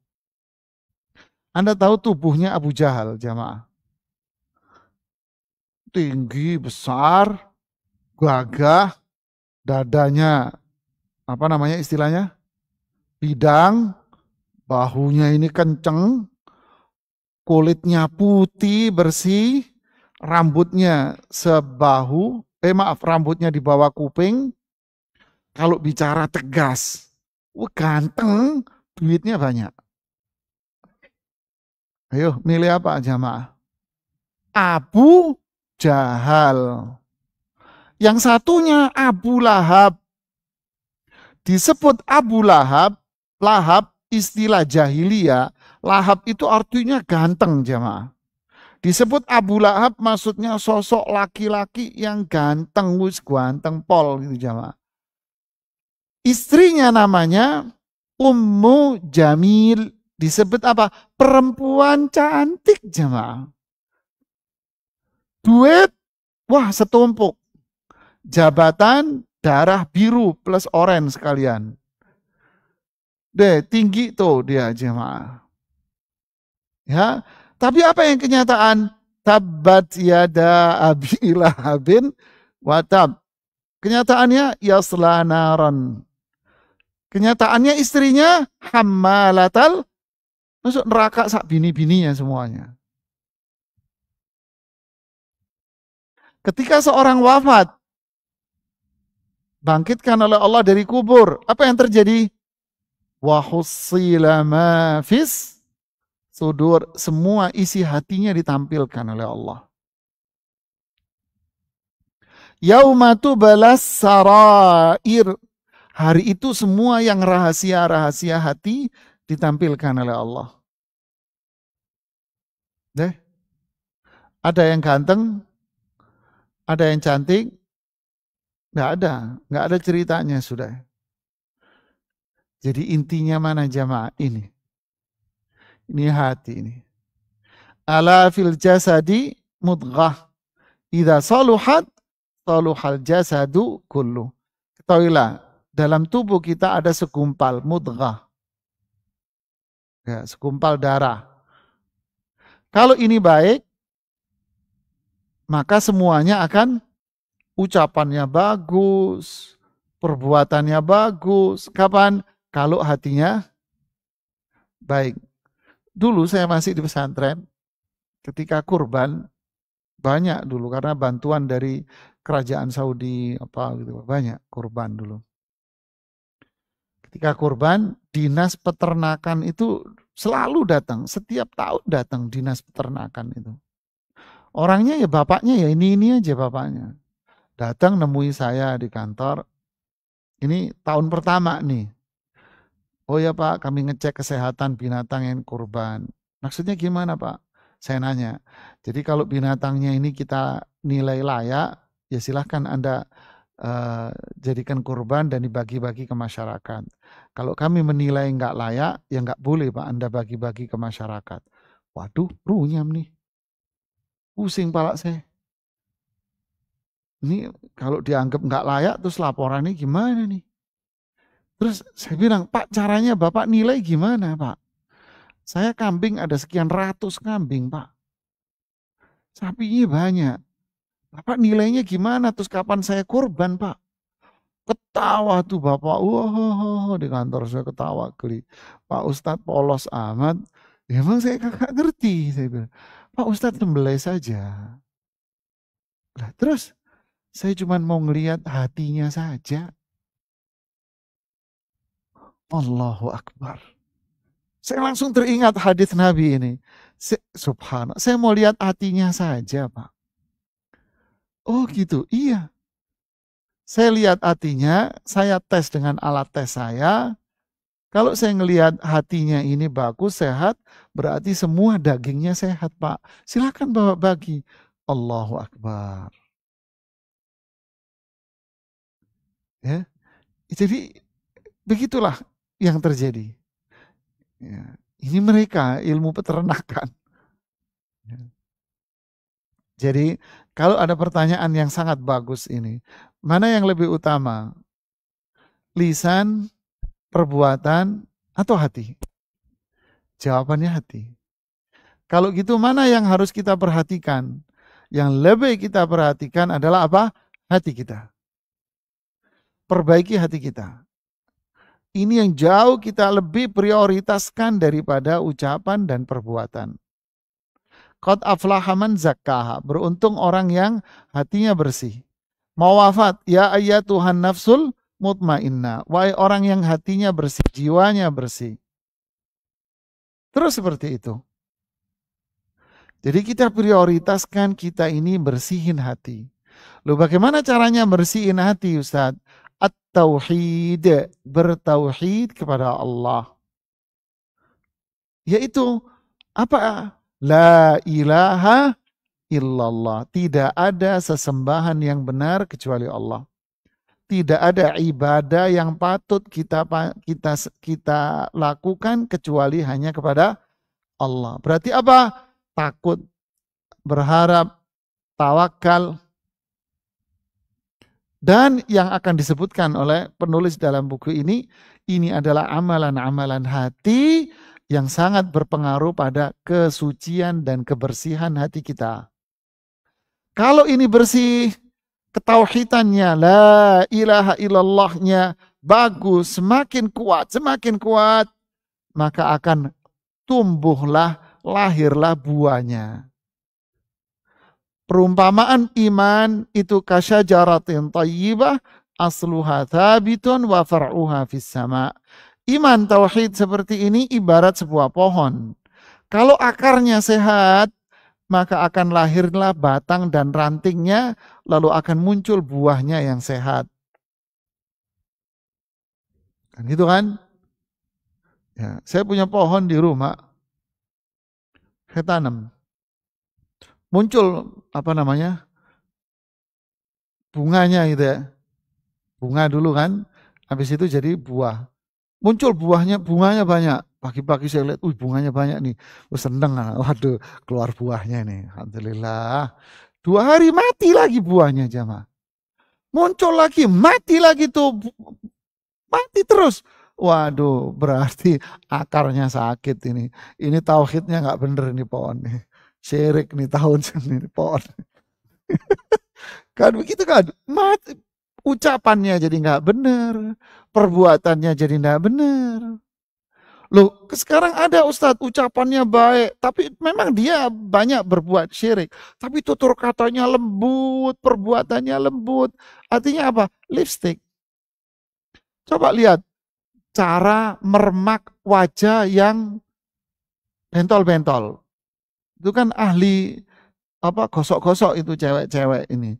Anda tahu tubuhnya Abu Jahal, jamaah? Tinggi, besar, gagah, dadanya, apa namanya istilahnya? Bidang, bahunya ini kenceng, kulitnya putih, bersih, rambutnya sebahu, rambutnya di bawah kuping, kalau bicara tegas, ganteng, duitnya banyak. Ayo, milih apa jamaah? Abu Jahal. Yang satunya Abu Lahab. Disebut Abu Lahab, Lahab istilah jahiliyah, Lahab itu artinya ganteng jamaah. Disebut Abu Lahab maksudnya sosok laki-laki yang ganteng, wis ganteng pol gitu jamaah. Istrinya namanya Ummu Jamil, disebut apa? Perempuan cantik jamaah. Duit, wah setumpuk. Jabatan darah biru plus orange sekalian. Deh, tinggi tuh dia jemaah. Ya, tapi apa yang kenyataan? Tabbat yada abi lahabin watab. Kenyataannya yasla naran. Kenyataannya istrinya hammalatal, masuk neraka sak bini-bininya semuanya. Ketika seorang wafat, bangkitkan oleh Allah dari kubur, apa yang terjadi? Wa hussila ma fis sudur, semua isi hatinya ditampilkan oleh Allah. Yaumatu balas sarair, hari itu semua yang rahasia-rahasia hati ditampilkan oleh Allah. Deh, ada yang ganteng, ada yang cantik, nggak ada ceritanya sudah. Jadi intinya mana jamaah ini? Ini hati ini. Ala fil jasadi mudghah. Idza saluhat saluhal jasadu kullu. Ketahuilah, dalam tubuh kita ada segumpal mudghah. Ya, segumpal darah. Kalau ini baik, maka semuanya akan ucapannya bagus, perbuatannya bagus. Kapan? Kalau hatinya baik. Dulu saya masih di pesantren, ketika kurban, banyak dulu karena bantuan dari kerajaan Saudi apa gitu, banyak kurban dulu. Ketika kurban, dinas peternakan itu selalu datang, setiap tahun datang dinas peternakan itu. Orangnya ya bapaknya ya ini aja bapaknya. Datang nemui saya di kantor, ini tahun pertama nih. Oh ya Pak, kami ngecek kesehatan binatang yang kurban. Maksudnya gimana Pak? Saya nanya. Jadi kalau binatangnya ini kita nilai layak, ya silahkan Anda jadikan kurban dan dibagi-bagi ke masyarakat. Kalau kami menilai nggak layak, ya nggak boleh Pak Anda bagi-bagi ke masyarakat. Waduh, runyam nih. Pusing pala saya. Ini kalau dianggap nggak layak, terus laporannya gimana nih? Terus saya bilang, Pak caranya Bapak nilai gimana Pak? Saya kambing ada sekian ratus kambing Pak. Sapinya banyak. Bapak nilainya gimana? Terus kapan saya kurban Pak? Ketawa tuh Bapak, wah di kantor saya ketawa geli. Pak Ustadz polos amat. Ya emang saya kakak ngerti, saya bilang. Pak Ustadz sembelih saja. Lah terus saya cuma mau ngelihat hatinya saja. Allahu Akbar. Saya langsung teringat hadis Nabi ini. Subhanallah, saya mau lihat hatinya saja Pak. Oh gitu, iya. Saya lihat hatinya, saya tes dengan alat tes saya. Kalau saya ngelihat hatinya ini bagus, sehat, berarti semua dagingnya sehat Pak. Silakan bawa bagi. Allahu Akbar. Ya, jadi begitulah yang terjadi. Ya. Ini mereka ilmu peternakan. Ya. Jadi kalau ada pertanyaan yang sangat bagus ini, mana yang lebih utama? Lisan, perbuatan, atau hati? Jawabannya hati. Kalau gitu mana yang harus kita perhatikan? Yang lebih kita perhatikan adalah apa? Hati kita. Perbaiki hati kita. Ini yang jauh kita lebih prioritaskan daripada ucapan dan perbuatan. Qad aflaha man zakkaha. Beruntung orang yang hatinya bersih. Mau wafat, ya ayyatuhan nafsul mutmainnah. Wahai orang yang hatinya bersih, jiwanya bersih. Terus seperti itu. Jadi kita prioritaskan kita ini bersihin hati. Lalu bagaimana caranya bersihin hati Ustaz? At-tauhid, bertauhid kepada Allah. Yaitu apa? La ilaha illallah. Tidak ada sesembahan yang benar kecuali Allah. Tidak ada ibadah yang patut kita lakukan kecuali hanya kepada Allah. Berarti apa? Takut, berharap, tawakal. Dan yang akan disebutkan oleh penulis dalam buku ini adalah amalan-amalan hati yang sangat berpengaruh pada kesucian dan kebersihan hati kita. Kalau ini bersih, ketauhidannya, la ilaha illallahnya bagus, semakin kuat, maka akan tumbuhlah, lahirlah buahnya. Perumpamaan iman itu kasyajaratin thayyibah asluha thabitun wa far'uha fis sama. Iman tauhid seperti ini ibarat sebuah pohon. Kalau akarnya sehat, maka akan lahirlah batang dan rantingnya, lalu akan muncul buahnya yang sehat. Kan gitu kan? Ya, saya punya pohon di rumah. Saya tanam. Muncul bunganya gitu ya. Bunga dulu kan, habis itu jadi buah. Muncul bunganya banyak. Pagi-pagi saya lihat, bunganya banyak nih. Seneng, waduh keluar buahnya nih. Alhamdulillah. 2 hari mati lagi buahnya jamaah. Muncul lagi, mati lagi tuh. Mati terus. Waduh, berarti akarnya sakit ini. Ini tauhidnya nggak bener nih pohon nih. Syirik nih tahun ini pohon. Kan begitu kan? Mati. Ucapannya jadi nggak bener. Perbuatannya jadi nggak bener. Loh, sekarang ada Ustadz ucapannya baik, tapi memang dia banyak berbuat syirik. Tapi tutur katanya lembut, perbuatannya lembut. Artinya apa? Lipstick. Coba lihat cara meremak wajah yang bentol-bentol. Itu kan ahli gosok-gosok itu cewek-cewek ini.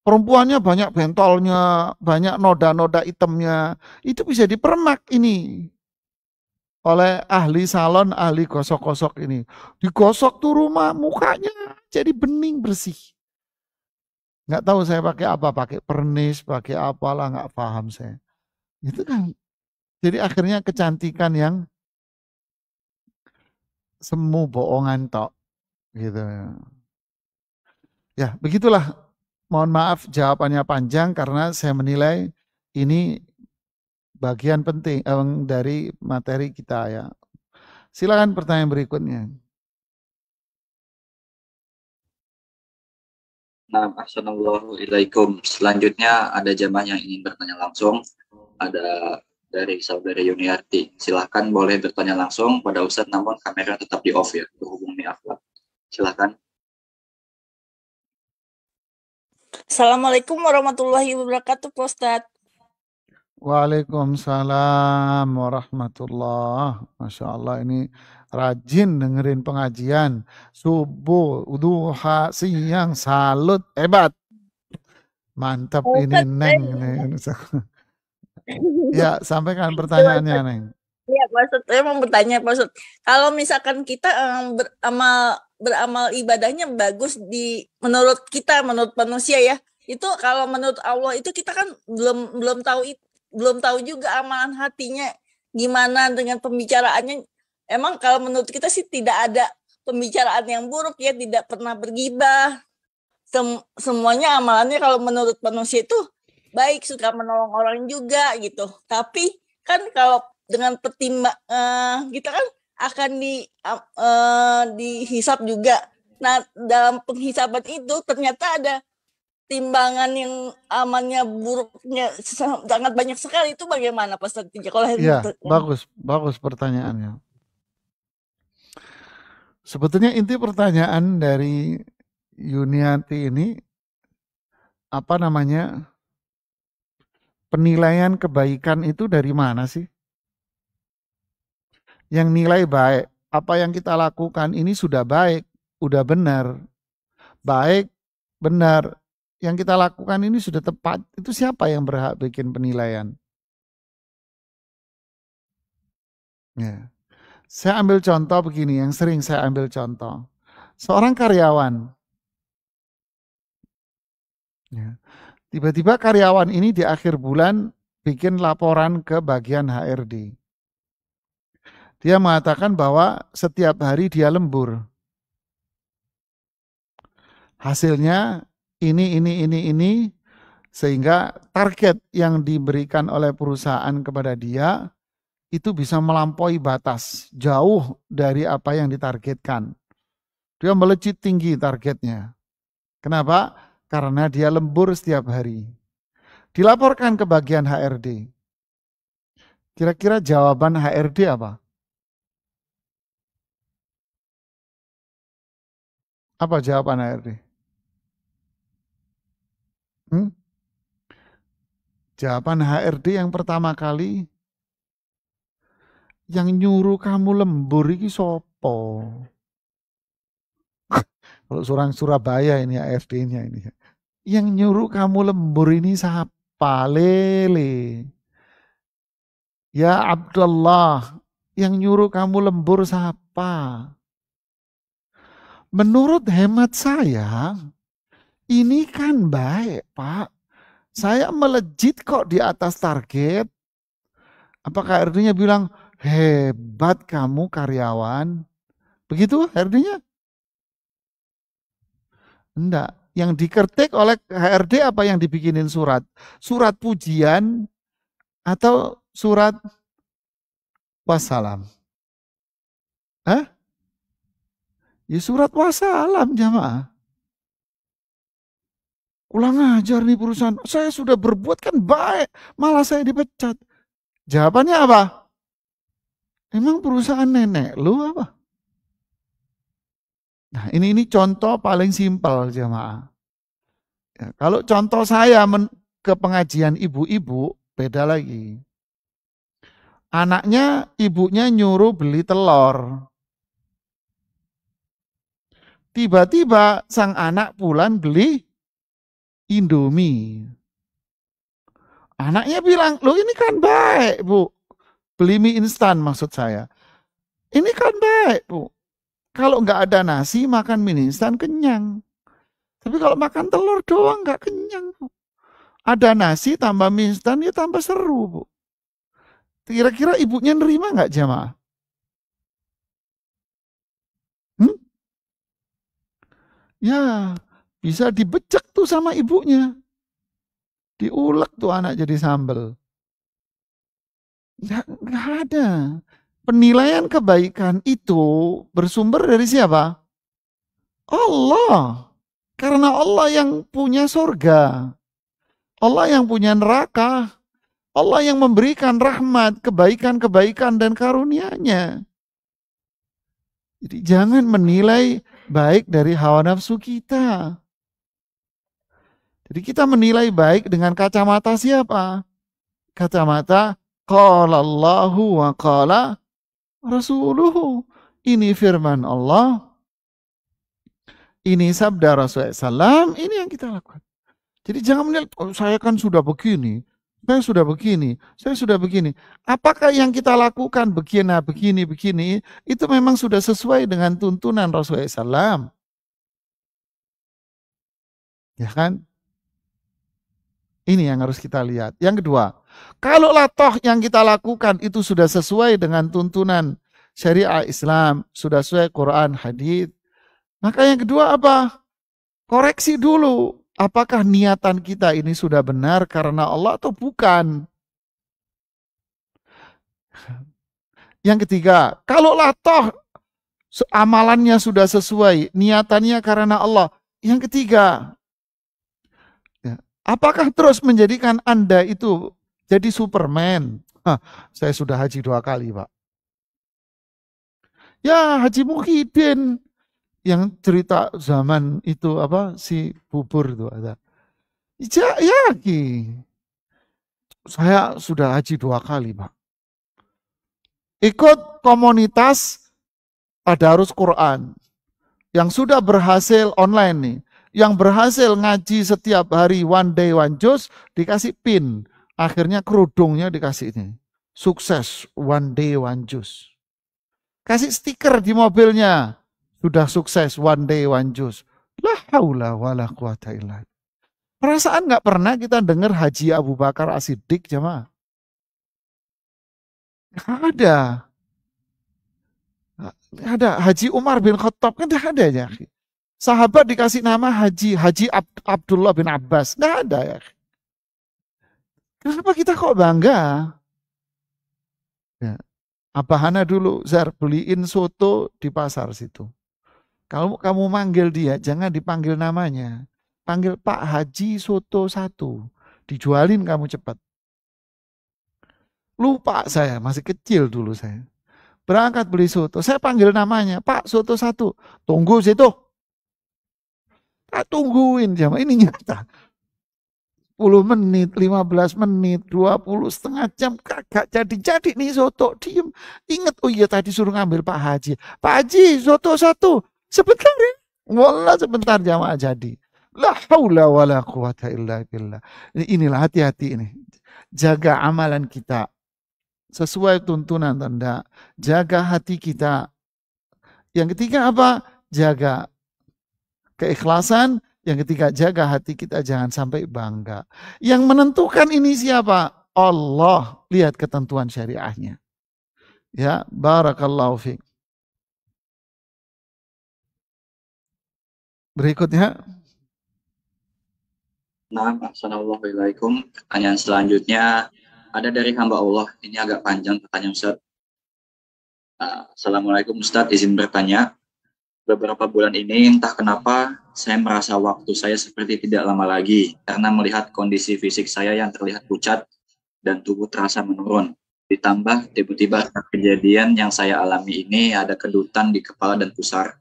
Perempuannya banyak bentolnya, banyak noda-noda hitamnya. Itu bisa dipermak ini oleh ahli salon, ahli gosok-gosok ini. Digosok tuh rumah, mukanya jadi bening bersih. Nggak tahu saya pakai apa, pakai pernis, pakai apalah, nggak paham saya. Itu kan, jadi akhirnya kecantikan yang semu bohongan tok, gitu. Ya, begitulah. Mohon maaf jawabannya panjang karena saya menilai ini bagian penting dari materi kita ya. Silakan pertanyaan berikutnya. Nah, assalamualaikum. Selanjutnya ada jamaah yang ingin bertanya langsung. Ada dari saudari Yuniarti. Silahkan boleh bertanya langsung pada Ustadz, namun kamera tetap di off ya, berhubung ini akhlak. Silahkan. Assalamualaikum warahmatullahi wabarakatuh, Pak Ustadz. Waalaikumsalam warahmatullah. Masya Allah ini rajin dengerin pengajian. Subuh, duha, siang, salut, hebat. Mantap ini Neng. Ya, sampaikan pertanyaannya Neng. Iya, Pak Ustadz. Saya mau bertanya, Pak Ustadz. Kalau misalkan kita beramal ibadahnya bagus menurut kita, menurut manusia ya, itu kalau menurut Allah itu kita kan belum tahu juga amalan hatinya gimana dengan pembicaraannya. Emang kalau menurut kita sih tidak ada pembicaraan yang buruk ya, tidak pernah bergibah. Semuanya amalannya kalau menurut manusia itu baik, suka menolong orang juga gitu. Tapi kan kalau dengan kita kan akan dihisap juga. Nah, dalam penghisapan itu ternyata ada timbangan yang amannya buruknya sangat banyak sekali. Itu bagaimana Pak Ustadz? Iya, bagus pertanyaannya. Sebetulnya inti pertanyaan dari Yuniati ini apa namanya? Penilaian kebaikan itu dari mana sih? Yang nilai baik, apa yang kita lakukan ini sudah baik, udah benar. Baik, benar. Yang kita lakukan ini sudah tepat. Itu siapa yang berhak bikin penilaian? Ya. Saya ambil contoh begini, yang sering saya ambil contoh. Seorang karyawan. Ya. Tiba-tiba karyawan ini di akhir bulan bikin laporan ke bagian HRD. Dia mengatakan bahwa setiap hari dia lembur. Hasilnya ini, sehingga target yang diberikan oleh perusahaan kepada dia itu bisa melampaui batas, jauh dari apa yang ditargetkan. Dia melejit tinggi targetnya. Kenapa? Karena dia lembur setiap hari. Dilaporkan ke bagian HRD. Kira-kira jawaban HRD apa? Apa jawaban HRD? Jawaban HRD yang pertama kali, yang nyuruh kamu lembur ini sopo? Kalau Surabaya ini HRD-nya ini. Yang nyuruh kamu lembur ini siapa? Lele. Ya Abdullah, yang nyuruh kamu lembur siapa? Menurut hemat saya, ini kan baik, Pak. Saya melejit kok di atas target. Apakah HRD-nya bilang, hebat kamu karyawan? Begitu HRD-nya? Enggak. Yang diketik oleh HRD apa yang dibikinin surat? Surat pujian atau surat wassalam? Hah? Ya surat wassalam jamaah. Kurang ajar nih perusahaan. Saya sudah berbuat kan baik, malah saya dipecat. Jawabannya apa? Emang perusahaan nenek lu apa? Nah ini contoh paling simpel jamaah. Ya, kalau contoh saya ke pengajian ibu-ibu, beda lagi. Anaknya, ibunya nyuruh beli telur. Tiba-tiba sang anak pulang beli Indomie. Anaknya bilang, loh ini kan baik bu. Beli mie instan maksud saya. Ini kan baik bu. Kalau nggak ada nasi makan mie instan kenyang. Tapi kalau makan telur doang nggak kenyang, Bu. Ada nasi tambah mie instan ya tambah seru, Bu. Kira-kira ibunya nerima nggak jamaah? Ya, bisa dibecek tuh sama ibunya. Diulek tuh anak jadi sambel. Nggak ada. Penilaian kebaikan itu bersumber dari siapa? Allah. Karena Allah yang punya surga. Allah yang punya neraka. Allah yang memberikan rahmat, kebaikan-kebaikan dan karunia-Nya. Jadi jangan menilai baik dari hawa nafsu kita. Jadi kita menilai baik dengan kacamata siapa? Kacamata qala Allahu wa qala Rasuluhu. Ini firman Allah. Ini sabda Rasulullah SAW. Ini yang kita lakukan. Jadi jangan menilai, oh, saya kan sudah begini. Saya sudah begini, saya sudah begini. Apakah yang kita lakukan begini, itu memang sudah sesuai dengan tuntunan Rasulullah SAW? Ya kan? Ini yang harus kita lihat. Yang kedua, kalau toh yang kita lakukan itu sudah sesuai dengan tuntunan syariah Islam, sudah sesuai Quran, hadis, maka yang kedua apa? Koreksi dulu. Apakah niatan kita ini sudah benar karena Allah atau bukan? Yang ketiga, kalau toh amalannya sudah sesuai, niatannya karena Allah. Yang ketiga, apakah terus menjadikan Anda itu jadi Superman? Saya sudah haji 2 kali, Pak. Ya, Haji Muhyiddin yang cerita zaman itu si bubur itu ada. Ya, saya sudah haji 2 kali, Pak. Ikut komunitas Tadarus Quran yang sudah berhasil online nih, yang berhasil ngaji setiap hari one day one juz dikasih pin, akhirnya kerudungnya dikasih ini. Sukses one day one juz. Kasih stiker di mobilnya. Sudah sukses one day one juz. La haula wala quwata illa. Perasaan nggak pernah kita dengar Haji Abu Bakar As-Siddiq, jemaah? Ada. Ada Haji Umar bin Khattab, kan tidak ada ya. Sahabat dikasih nama Haji Abdullah bin Abbas, tidak ada ya. Kenapa kita kok bangga? Ya. Abahana dulu Zar beliin soto di pasar situ. Kalau kamu manggil dia, jangan dipanggil namanya. Panggil Pak Haji Soto 1. Dijualin kamu cepat. Lupa saya, masih kecil dulu saya. Berangkat beli soto. Saya panggil namanya, Pak Soto 1. Tunggu situ. Tak tungguin, jamaah ini nyata. 10 menit, 15 menit, 20, setengah jam. Kagak jadi nih soto. Diem. Ingat, oh iya tadi suruh ngambil Pak Haji. Pak Haji, Soto 1. Sebentar ya. Wallah sebentar jamaah jadi. La haula wala quwata illa billah. Inilah hati-hati ini. Jaga amalan kita. Sesuai tuntunan tanda. Jaga hati kita. Yang ketiga apa? Jaga keikhlasan. Yang ketiga jaga hati kita jangan sampai bangga. Yang menentukan ini siapa? Allah. Lihat ketentuan syariahnya. Ya, barakallahu fiik. Berikutnya. Nah, assalamualaikum. Pertanyaan selanjutnya ada dari hamba Allah. Ini agak panjang pertanyaan Ustaz. Assalamualaikum Ustaz, izin bertanya. Beberapa bulan ini entah kenapa saya merasa waktu saya seperti tidak lama lagi karena melihat kondisi fisik saya yang terlihat pucat dan tubuh terasa menurun. Ditambah tiba-tiba kejadian yang saya alami ini ada kedutan di kepala dan pusar.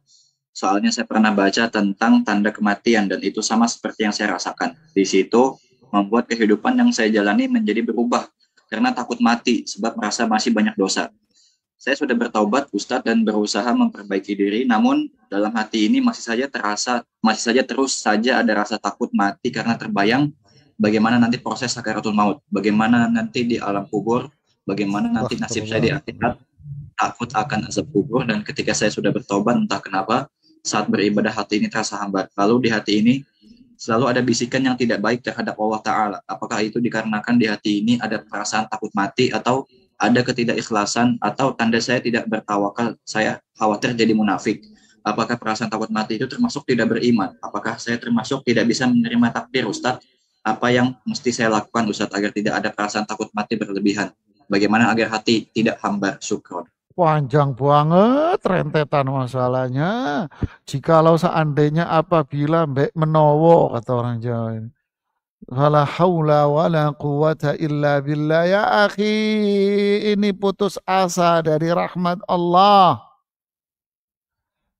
Soalnya saya pernah baca tentang tanda kematian dan itu sama seperti yang saya rasakan. Di situ membuat kehidupan yang saya jalani menjadi berubah karena takut mati sebab merasa masih banyak dosa. Saya sudah bertaubat Ustadz dan berusaha memperbaiki diri, namun dalam hati ini masih saja terus saja ada rasa takut mati karena terbayang bagaimana nanti proses sakaratul maut, bagaimana nanti di alam kubur, bagaimana nanti nasib saya di akhirat, takut akan azab kubur. Dan ketika saya sudah bertaubat entah kenapa saat beribadah hati ini terasa hambar. Lalu di hati ini selalu ada bisikan yang tidak baik terhadap Allah Ta'ala. Apakah itu dikarenakan di hati ini ada perasaan takut mati, atau ada ketidakikhlasan, atau tanda saya tidak bertawakal, saya khawatir jadi munafik. Apakah perasaan takut mati itu termasuk tidak beriman? Apakah saya termasuk tidak bisa menerima takdir, Ustadz? Apa yang mesti saya lakukan, Ustadz, agar tidak ada perasaan takut mati berlebihan? Bagaimana agar hati tidak hambar syukron? Panjang banget rentetan masalahnya. Jikalau seandainya apabila mbek menowo, kata orang Jawa ini. Wala haula wala quwata illa billah. Ya akhi, ini putus asa dari rahmat Allah.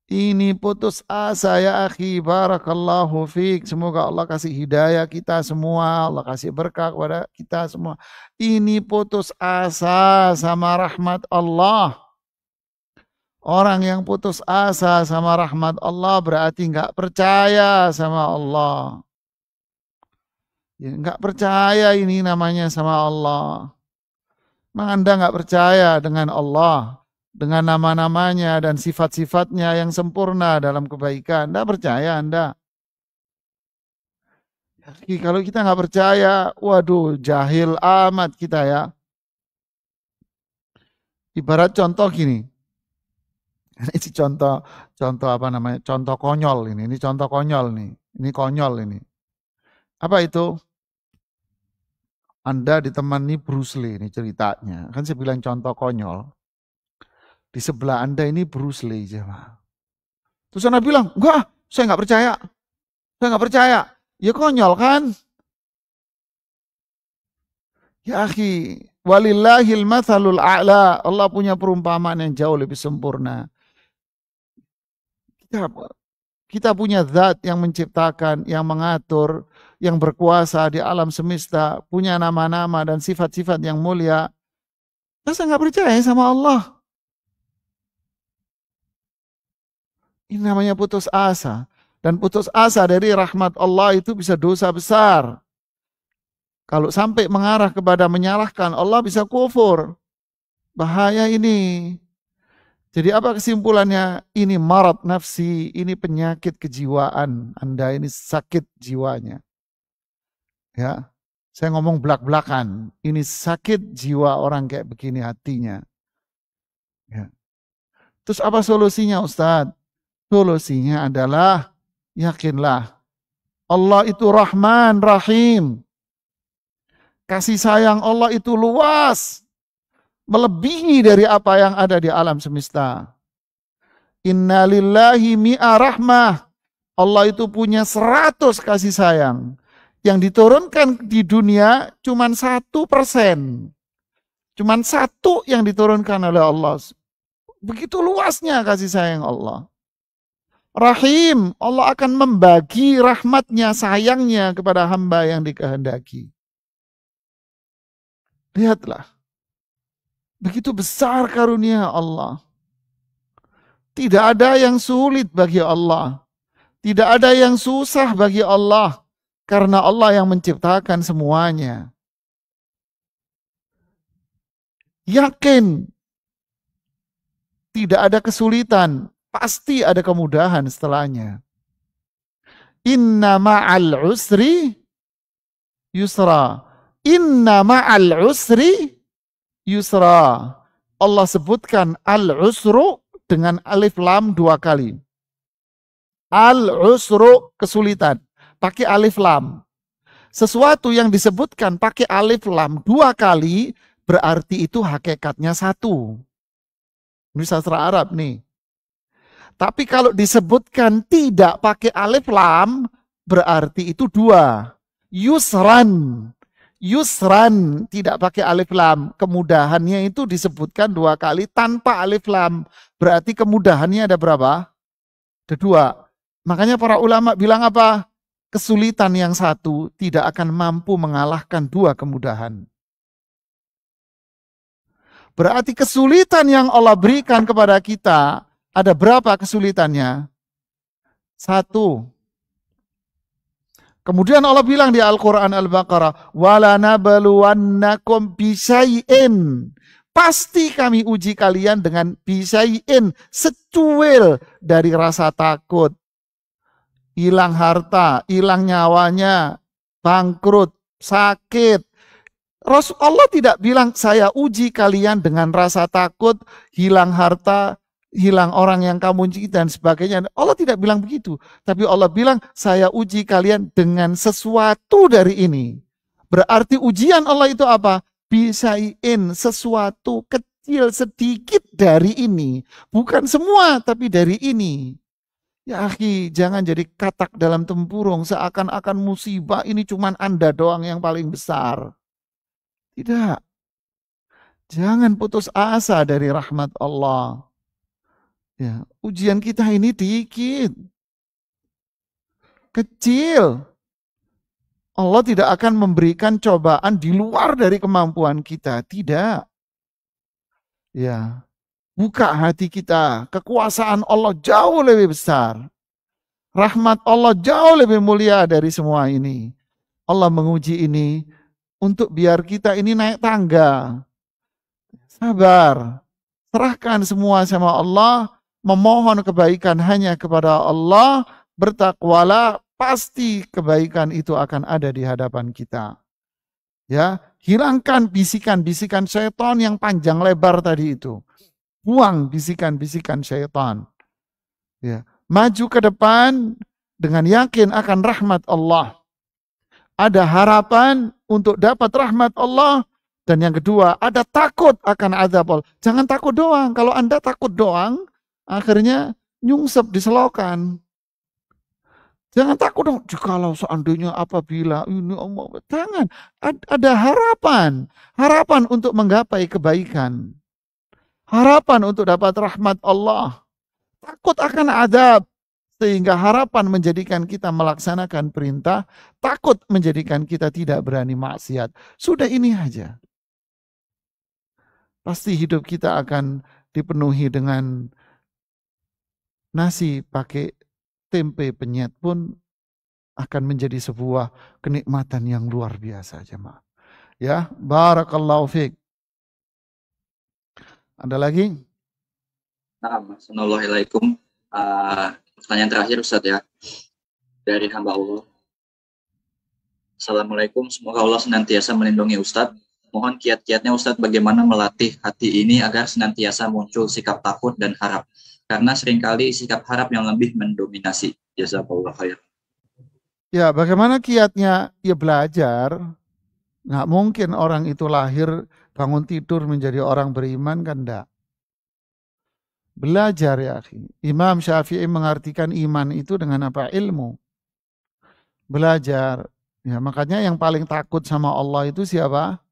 Ini putus asa ya akhi. Barakallahu fiik. Semoga Allah kasih hidayah kita semua. Allah kasih berkah kepada kita semua. Ini putus asa sama rahmat Allah. Orang yang putus asa sama rahmat Allah berarti nggak percaya sama Allah. Ya, nggak percaya ini namanya sama Allah. Memang Anda nggak percaya dengan Allah, dengan nama-namanya dan sifat-sifatnya yang sempurna dalam kebaikan. Anda percaya Anda? Kalau kita nggak percaya, waduh jahil amat kita ya. Ibarat contoh gini. Ini contoh apa namanya? Contoh konyol ini. Ini contoh konyol nih. Ini konyol ini. Apa itu? Anda ditemani Bruce Lee, ini ceritanya. Kan saya bilang contoh konyol. Di sebelah Anda ini Bruce Lee. Terus Anda bilang, enggak, saya nggak percaya. Saya nggak percaya. Ya konyol kan? Ya akhi, walillahil mathalul a'la. Allah punya perumpamaan yang jauh lebih sempurna. Kita punya zat yang menciptakan, yang mengatur, yang berkuasa di alam semesta, punya nama-nama dan sifat-sifat yang mulia. Masa nggak percaya sama Allah? Ini namanya putus asa. Dan putus asa dari rahmat Allah itu bisa dosa besar. Kalau sampai mengarah kepada menyalahkan Allah bisa kufur. Bahaya ini. Jadi apa kesimpulannya? Ini marad nafsi, ini penyakit kejiwaan. Anda ini sakit jiwanya. Ya, saya ngomong belak-belakan. Ini sakit jiwa orang kayak begini hatinya. Ya. Terus apa solusinya Ustadz? Solusinya adalah yakinlah. Allah itu Rahman, Rahim. Kasih sayang Allah itu luas. Melebihi dari apa yang ada di alam semesta. Inna lillahi mi'a rahmah. Allah itu punya 100 kasih sayang. Yang diturunkan di dunia cuma 1%. Cuma 1 yang diturunkan oleh Allah. Begitu luasnya kasih sayang Allah. Rahim, Allah akan membagi rahmatnya, sayangnya kepada hamba yang dikehendaki. Lihatlah. Begitu besar karunia Allah. Tidak ada yang sulit bagi Allah. Tidak ada yang susah bagi Allah. Karena Allah yang menciptakan semuanya. Yakin. Tidak ada kesulitan. Pasti ada kemudahan setelahnya. Inna ma'al usri yusra. Inna ma'al usri yusra. Allah sebutkan al-usru dengan alif lam 2 kali. Al-usru kesulitan. Pakai alif lam. Sesuatu yang disebutkan pakai alif lam 2 kali berarti itu hakikatnya 1. Ini sastra Arab nih. Tapi kalau disebutkan tidak pakai alif lam berarti itu 2. Yusran. Yusran tidak pakai alif lam. Kemudahannya itu disebutkan 2 kali tanpa alif lam. Berarti kemudahannya ada berapa? Ada 2. Makanya para ulama bilang apa? Kesulitan yang 1 tidak akan mampu mengalahkan 2 kemudahan. Berarti kesulitan yang Allah berikan kepada kita, ada berapa kesulitannya? 1. Kemudian Allah bilang di Al-Quran Al-Baqarah, wala nabluwannakum bisyai'in. Pasti kami uji kalian dengan bisyai'in, secuil dari rasa takut. hilang harta, hilang nyawanya, bangkrut, sakit. Allah tidak bilang saya uji kalian dengan rasa takut, hilang harta, hilang orang yang kamu cintai dan sebagainya. Allah tidak bilang begitu. Tapi Allah bilang saya uji kalian dengan sesuatu dari ini. Berarti ujian Allah itu apa? Bisain sesuatu kecil sedikit dari ini. Bukan semua tapi dari ini. Ya akhi, jangan jadi katak dalam tempurung seakan-akan musibah ini cuman Anda doang yang paling besar. Tidak. Jangan putus asa dari rahmat Allah. Ya, ujian kita ini dikit. Kecil. Allah tidak akan memberikan cobaan di luar dari kemampuan kita. Tidak. Ya. Buka hati kita. Kekuasaan Allah jauh lebih besar. Rahmat Allah jauh lebih mulia dari semua ini. Allah menguji ini untuk biar kita ini naik tangga. Sabar. Serahkan semua sama Allah. Memohon kebaikan hanya kepada Allah. Bertakwalah. Pasti kebaikan itu akan ada di hadapan kita. Ya, hilangkan bisikan-bisikan syaitan yang panjang lebar tadi itu. Buang bisikan-bisikan syaitan. Ya, maju ke depan dengan yakin akan rahmat Allah. Ada harapan untuk dapat rahmat Allah. Dan yang kedua, ada takut akan azab Allah. Jangan takut doang. Kalau Anda takut doang, akhirnya nyungsep di selokan. Jangan takut dong. Jikalau seandainya apabila ini Allah. Jangan. Ada harapan. Harapan untuk menggapai kebaikan. Harapan untuk dapat rahmat Allah. Takut akan azab. Sehingga harapan menjadikan kita melaksanakan perintah, takut menjadikan kita tidak berani maksiat. Sudah ini aja. Pasti hidup kita akan dipenuhi dengan nasi pakai tempe penyet pun akan menjadi sebuah kenikmatan yang luar biasa, jemaah. Ya, barakallahu fiik. Ada lagi? Assalamualaikum. Pertanyaan terakhir Ustadz ya, dari hamba Allah. Assalamualaikum, semoga Allah senantiasa melindungi Ustadz. Mohon kiat-kiatnya Ustadz bagaimana melatih hati ini agar senantiasa muncul sikap takut dan harap. Karena seringkali sikap harap yang lebih mendominasi. Jazakallah khair. Ya, bagaimana kiatnya? Ya belajar. Nggak mungkin orang itu lahir bangun tidur menjadi orang beriman, kan enggak. Belajar ya akhi. Imam Syafi'i mengartikan iman itu dengan apa? Ilmu. Belajar. Ya, makanya yang paling takut sama Allah itu siapa?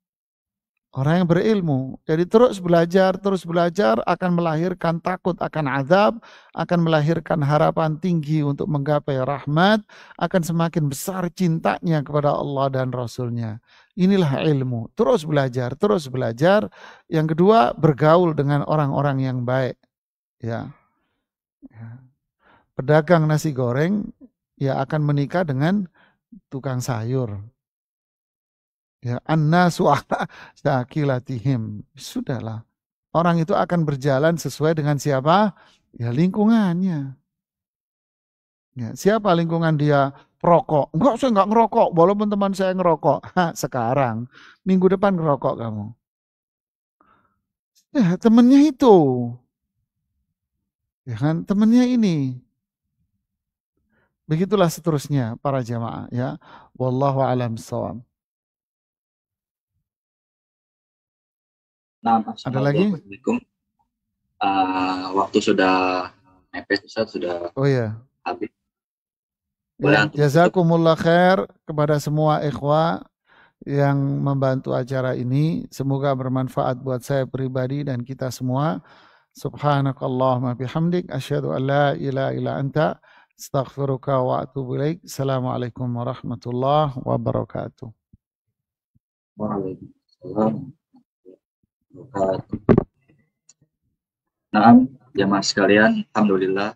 Orang yang berilmu. Jadi terus belajar akan melahirkan takut akan azab, akan melahirkan harapan tinggi untuk menggapai rahmat, akan semakin besar cintanya kepada Allah dan Rasulnya. Inilah ilmu. Terus belajar. Yang kedua, bergaul dengan orang-orang yang baik. Ya. Pedagang nasi goreng ya akan menikah dengan tukang sayur. Ya, annasu ala syakilatihim. Sudahlah. Orang itu akan berjalan sesuai dengan siapa? Ya lingkungannya. Ya, siapa lingkungan dia? Perokok. Enggak, saya enggak ngerokok. Walaupun teman saya ngerokok. Sekarang. Minggu depan ngerokok kamu. Ya, temennya itu. Ya kan, temennya ini. Begitulah seterusnya para jamaah ya. Wallahu a'lam bishawab. Nah, ada lagi? Waktu sudah mepet, sudah habis. Ya, jazakumullah khair kepada semua ikhwah yang membantu acara ini. Semoga bermanfaat buat saya pribadi dan kita semua. Subhanakallahumma bihamdik asyhadu an la ilaha illa anta astaghfiruka wa atubu ilaik. Assalamualaikum warahmatullahi wabarakatuh. Waalaikumsalam. Nah, jamaah sekalian, alhamdulillah